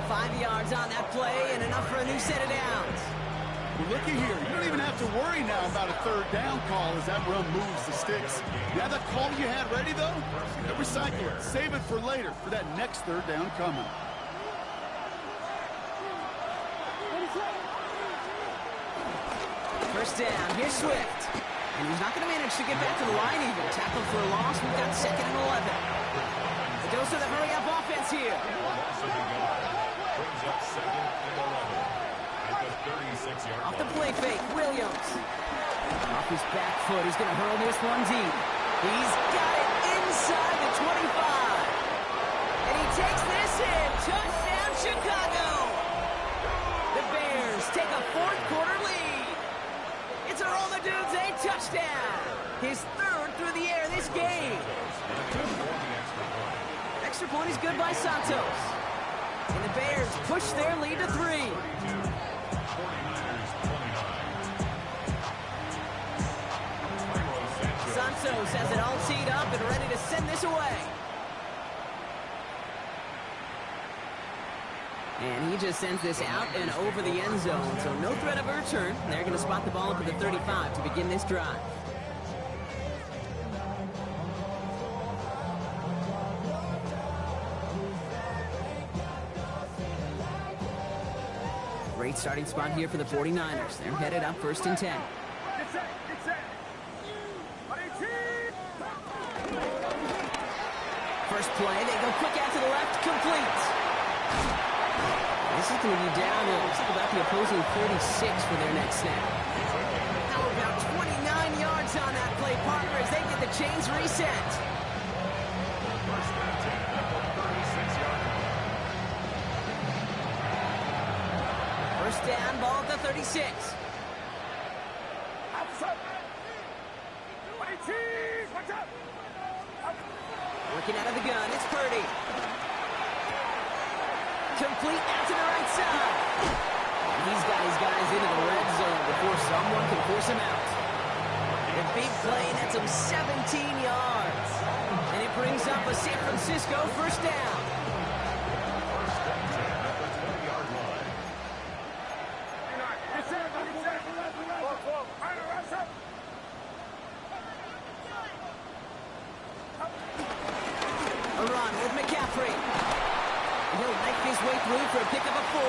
A: 5 yards on that play and enough for a new set of downs.
B: Well, looky here. You don't even have to worry now about a third down call as that run moves the sticks. You have that call you had ready, though? Recycle it. Save it for later for that next third down coming.
A: First down. Here's Swift. And he's not going to manage to get back to the line even. Tackled for a loss. We've got 2nd and 11. It goes to the hurry-up offense here.
C: Brings up 2nd and 11 at the 36-yard line.
A: Off the play fake, Williams. Off his back foot, he's going to hurl this one deep. He's got it inside the 25. And he takes this in. Touchdown, Chicago. The Bears take a extra point is good by Santos. And the Bears push their lead to 3.
C: 49ers 29.
A: Santos has it all teed up and ready to send this away. And he just sends this out and over the end zone, so no threat of a return. They're going to spot the ball up at the 35 to begin this drive. Great starting spot here for the 49ers. They're headed up 1st and 10.
D: Get set. Get set.
A: First play, they go quick out to the left, complete. This is going to be down to, looks like about the opposing 46 for their next snap. Now about 29 yards on that play, partner, as they get the chains reset.
C: First and 10 at the 36-yard line.
A: First down, ball at the 36.
D: Outside. Watch out.
A: Working out of the gun, it's Purdy. Complete out to the right side. And he's got his guys into the red zone before someone can force him out. The big play nets him 17 yards. And it brings up a San Francisco first down.
C: First and 10 at the 20-yard line.
D: Get set. Whoa.
A: A run with McCaffrey. He'll make his way through for a pickup of 4.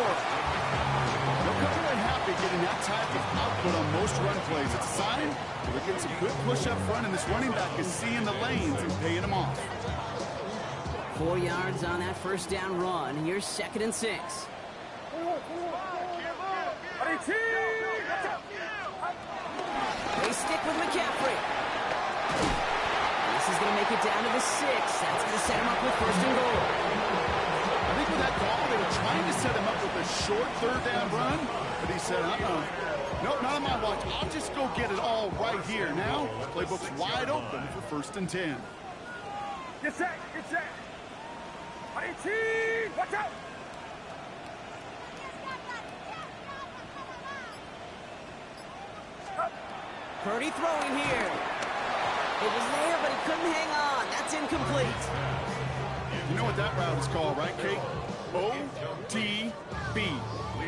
B: They're really happy getting that type of output on most run plays. It's a sign that they're getting some good push up front, and this running back is seeing the lanes and paying them off.
A: 4 yards on that first down run. Here's 2nd and 6. They stick with McCaffrey. This is going to make it down to the 6. That's going to set him up with 1st and goal.
B: I think with that call, they were trying to set him up with a short 3rd down run, but he said, nope, not on my watch. I'll just go get it all right here. Now, playbook's wide open for 1st and 10.
D: Get set. Watch out.
A: Purdy throwing here. It was there, but he couldn't hang on. That's incomplete.
B: You know what that route is called, right, Kate? OTB.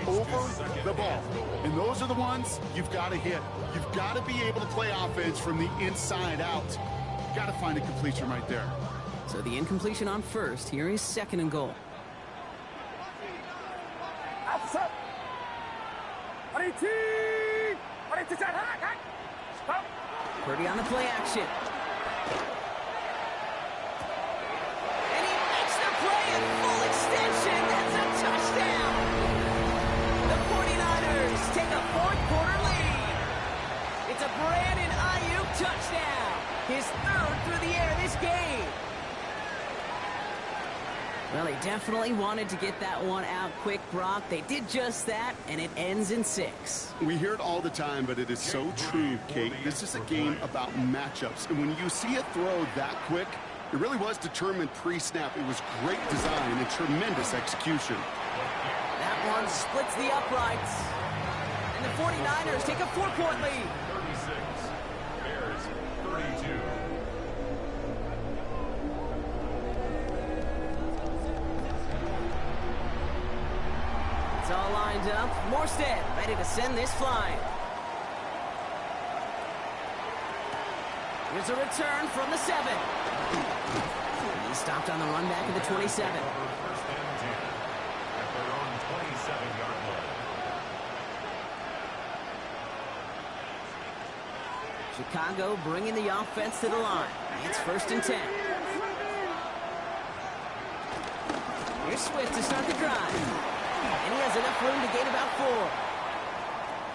B: Over the ball. And those are the ones you've got to hit. You've got to be able to play offense from the inside out. You've got to find a completion right there.
A: So the incompletion on 1st. Here is 2nd and goal.
D: Outside. Stop.
A: Purdy on the play action. And he makes the play at full extension. That's a touchdown. The 49ers take a 4th quarter lead. It's a Brandon Ayuk touchdown. His 3rd through the air this game. Well, he definitely wanted to get that one out quick, Brock. They did just that, and it ends in 6.
B: We hear it all the time, but it is so true, Kate. This is a game about matchups. And when you see a throw that quick, it really was determined pre-snap. It was great design and tremendous execution.
A: That one splits the uprights. And the 49ers take a 4-point lead.
C: 36. Bears 32.
A: It's all lined up. Morstead ready to send this flying. Here's a return from the 7. He stopped on the run back at the 27.
C: First and 10 at their own 27-yard line.
A: Chicago bringing the offense to the line. It's 1st and 10. Here's Swift to start the drive. And he has enough room to gain about 4.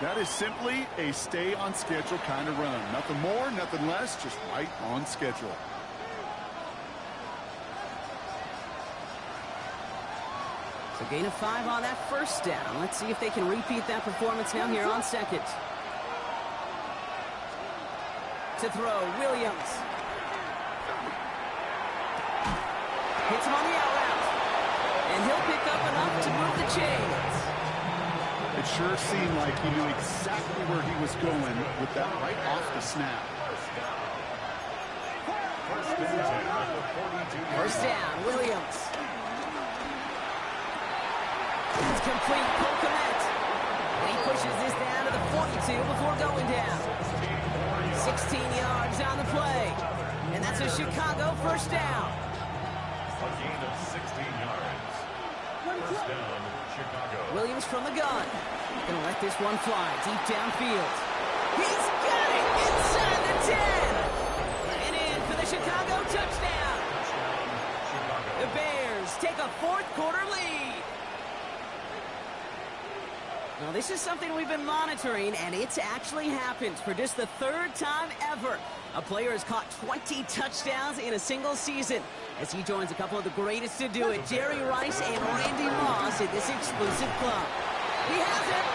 B: That is simply a stay-on-schedule kind of run. Nothing more, nothing less, just right on schedule.
A: So gain of 5 on that first down. Let's see if they can repeat that performance now here on 2nd. To throw, Williams. Hits him on the out route. And he'll pick up enough to move the chains.
B: It sure seemed like he knew exactly where he was going with that right off the snap.
A: First down, Williams. It's complete, Polkamet. And he pushes this down to the 42 before going down. 16 yards on the play. And that's a Chicago first down.
C: A gain of 16 yards. First down, Chicago.
A: Williams from the gun. Gonna let this one fly deep downfield. He's got it inside the 10. And in for the Chicago touchdown. The Bears take a fourth-quarter lead. Now, this is something we've been monitoring, and it's actually happened for just the third time ever. A player has caught 20 touchdowns in a single season as he joins a couple of the greatest to do it, Jerry Rice and Randy Moss, in this exclusive club. He has it.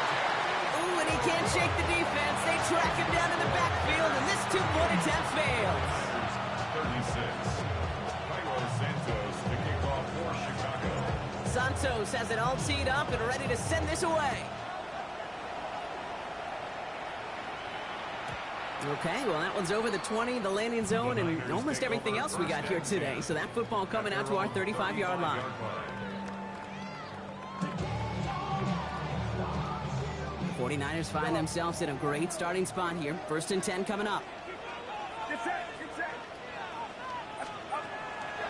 A: Ooh, and he can't shake the defense. They track him down in the backfield, and this two-point attempt fails.
C: 36. Cairo Santos to kick off for Chicago.
A: Santos has it all teed up and ready to send this away. Okay, well, that one's over the 20, the landing zone, and almost everything else we got here today. So that football coming out to our 35-yard line. The 49ers find themselves in a great starting spot here. First and 10 coming up.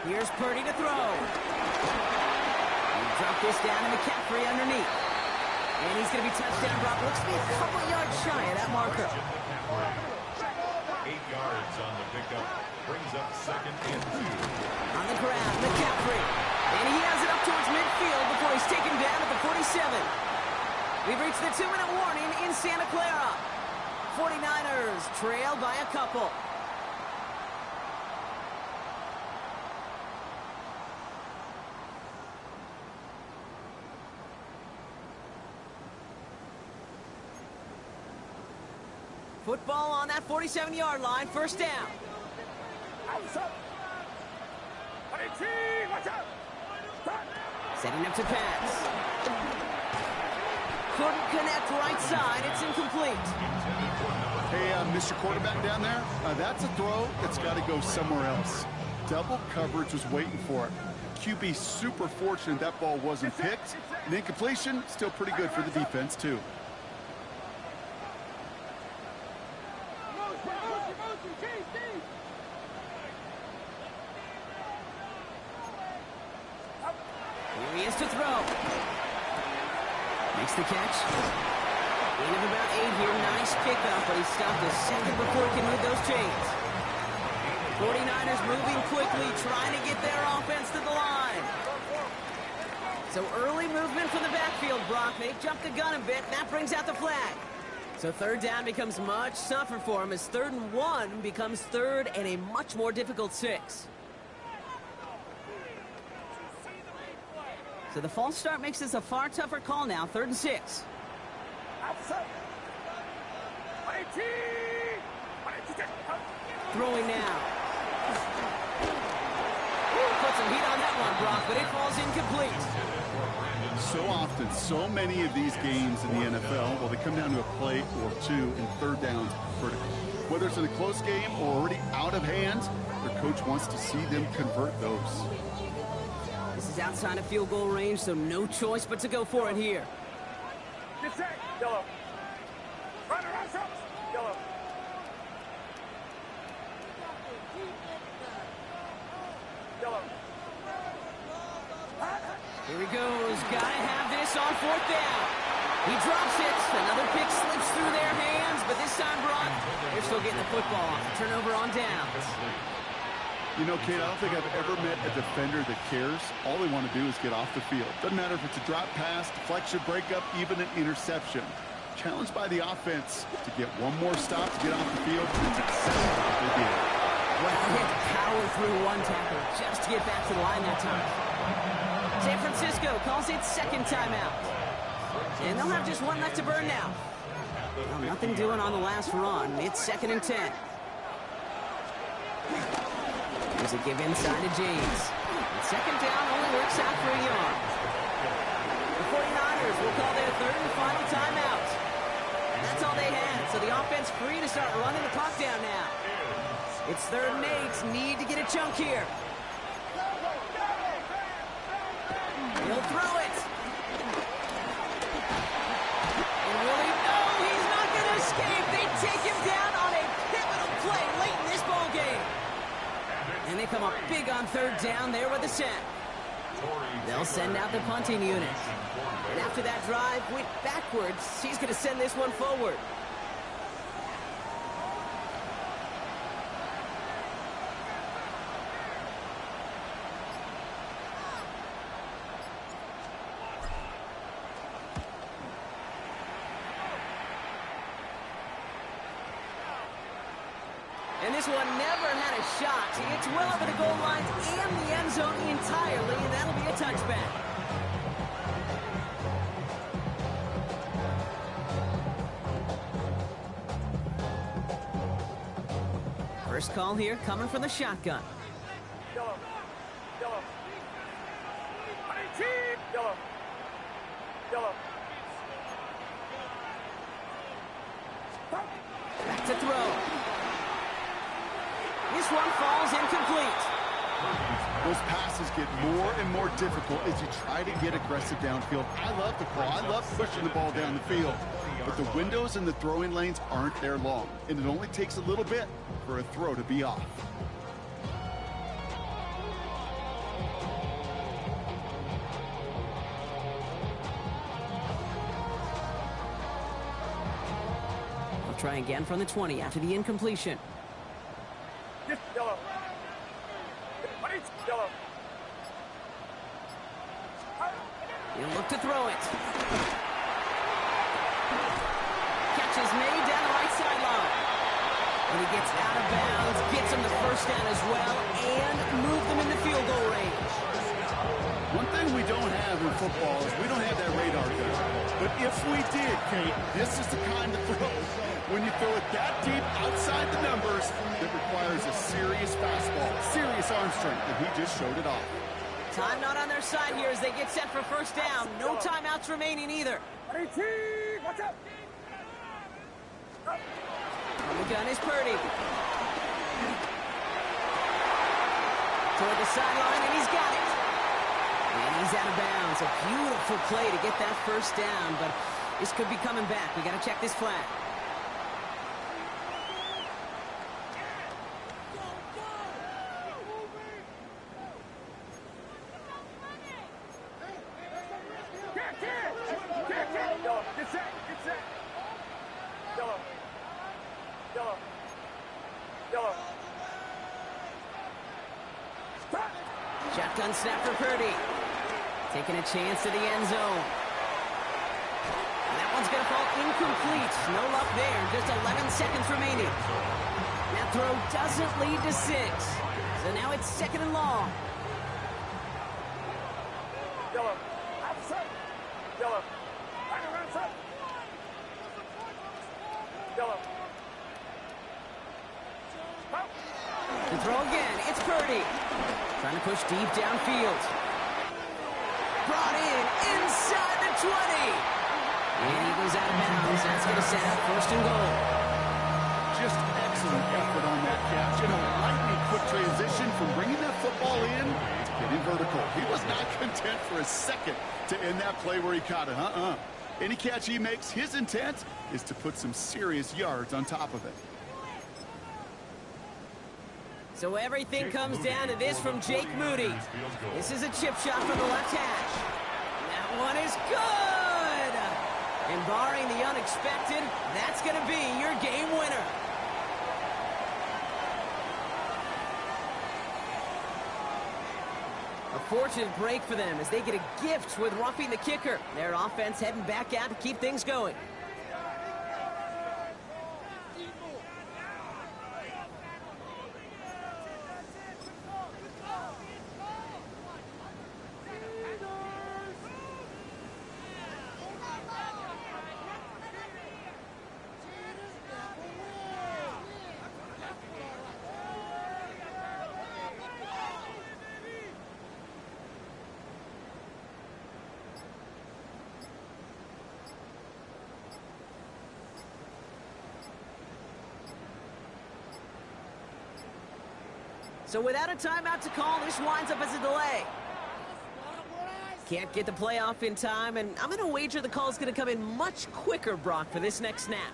A: Here's Purdy to throw. Drop this down to McCaffrey underneath. And he's going to be touchdown brought. Looks to be a couple yards shy of that marker.
C: 8 yards on the pickup. Brings up second and 2.
A: On the ground, McCaffrey. And he has it up towards midfield before he's taken down at the 47. We've reached the 2-minute warning in Santa Clara. 49ers trail by a couple. Football on that 47-yard line, first down. Setting up to pass. Couldn't connect right side, it's incomplete.
B: Hey, Mr. Quarterback down there, that's a throw that's got to go somewhere else. Double coverage was waiting for it. QB super fortunate that ball wasn't picked. And incompletion, still pretty good for the defense, too.
A: Here he is to throw. Makes the catch. Gain of about 8 here. Nice pickup, but he stopped a second before he can move those chains. 49ers moving quickly, trying to get their offense to the line. So early movement from the backfield, Brock. They jumped the gun a bit, and that brings out the flag. So third down becomes much tougher for him as 3rd and 1 becomes 3rd and a much more difficult 6. So the false start makes this a far tougher call now, 3rd and 6. Throwing now. Put some heat on that one, Brock, but it falls incomplete.
B: So often, so many of these games in the NFL, well, they come down to a play or two in 3rd downs vertical. Whether it's in a close game or already out of hand, their coach wants to see them convert those.
A: This is outside of field goal range, so no choice but to go for it here.
D: Yellow. Yellow. Yellow.
A: Here he goes. Gotta have this on 4th down. He drops it. Another pick slips through their hands, but this time, Brock, they're still getting the football. Turnover on downs.
B: You know, Kate, I don't think I've ever met a defender that cares. All they want to do is get off the field. Doesn't matter if it's a drop pass, deflection, breakup, even an interception. Challenged by the offense to get one more stop to get off the field. It's exactly what they did.
A: Well, he had to power through one tackle just to get back to the line that time. San Francisco calls it 2nd timeout. And they'll have just one left to burn now. Well, nothing doing on the last run. It's 2nd and 10. There's a give inside to James. second down only works out for a yard. The 49ers will call their third and final timeout. And that's all they had, so the offense free to start running the clock down now. It's 3rd and 8. Need to get a chunk here. He'll throw it. And will he? No, he's not going to escape. They take him down on a pivotal play late in this ball game. And they come up big on 3rd down there with the sack. They'll send out the punting unit. And after that drive went backwards, he's going to send this one forward. And this one never had a shot. It's well over the goal line and the end zone entirely, and that'll be a touchback. First call here coming from the shotgun.
D: Yellow. Yellow. Yellow. Yellow.
A: Back to throw. This one falls incomplete.
B: Those passes get more and more difficult as you try to get aggressive downfield. I love the call. I love pushing the ball down the field. But the windows in the throwing lanes aren't there long, and it only takes a little bit for a throw to be off.
A: I'll try again from the 20 after the incompletion.
D: Yellow. Yellow.
A: He'll look to throw it. Catch is made down the right sideline. When he gets out of bounds, gets him the first down as well, and move them in the field goal range.
B: One thing we don't have in football is we don't have that radar gun. But if we did, Kate, this is the kind of throw when you throw it that deep outside the numbers that requires a serious fastball, serious arm strength, and he just showed it off.
A: Time not on their side here as they get set for first down. No timeouts remaining either.
D: Watch out.
A: On the gun is Purdy. Toward the sideline, and he's got it. And he's out of bounds. A beautiful play to get that first down, but this could be coming back. We got to check this flag.
D: Yellow. Get set. Get set. Yellow. Yellow. Yellow.
A: Shotgun snap for Purdy. Taking a chance to the end zone. And that one's going to fall incomplete. No luck there. Just 11 seconds remaining. That throw doesn't lead to 6. So now it's 2nd and long.
D: Yellow. Outside. Yellow. Right around side. Yellow.
A: To throw again, it's Purdy. Trying to push deep downfield. Brought in inside the 20. And he goes out of bounds. That's going to set up 1st and goal.
B: Just excellent effort on that catch. You know, lightning quick transition from bringing that football in to getting vertical. He was not content for a second to end that play where he caught it. Any catch he makes, his intent is to put some serious yards on top of it.
A: So everything comes down to this from Jake Moody. This is a chip shot from the left hash. That one is good! And barring the unexpected, that's going to be your game winner. A fortunate break for them as they get a gift with roughing the kicker. Their offense heading back out to keep things going. So without a timeout to call, this winds up as a delay. Can't get the play off in time, and I'm going to wager the call's going to come in much quicker, Brock, for this next snap.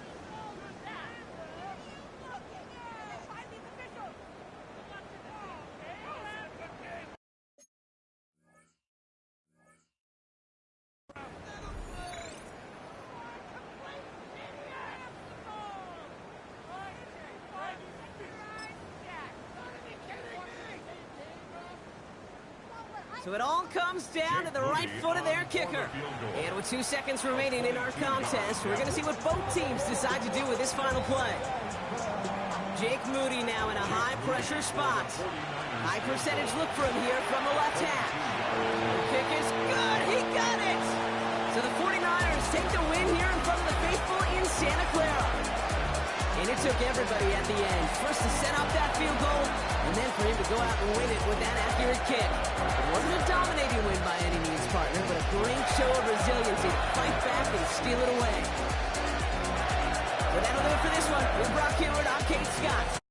A: So it all comes down to the right foot of their kicker. And with 2 seconds remaining in our contest, we're going to see what both teams decide to do with this final play. Jake Moody now in a high-pressure spot. High percentage look for him here from the left half. The kick is good. He got it! So the 49ers take the win here in front of the faithful in Santa Clara. And it took everybody at the end. First to set up that field goal, and then for him to go out and win it with that accurate kick. It wasn't a dominating win by any means, partner, but a great show of resiliency to fight back and steal it away. But that'll do it for this one. With Brock Hayward, I'm Kate Scott.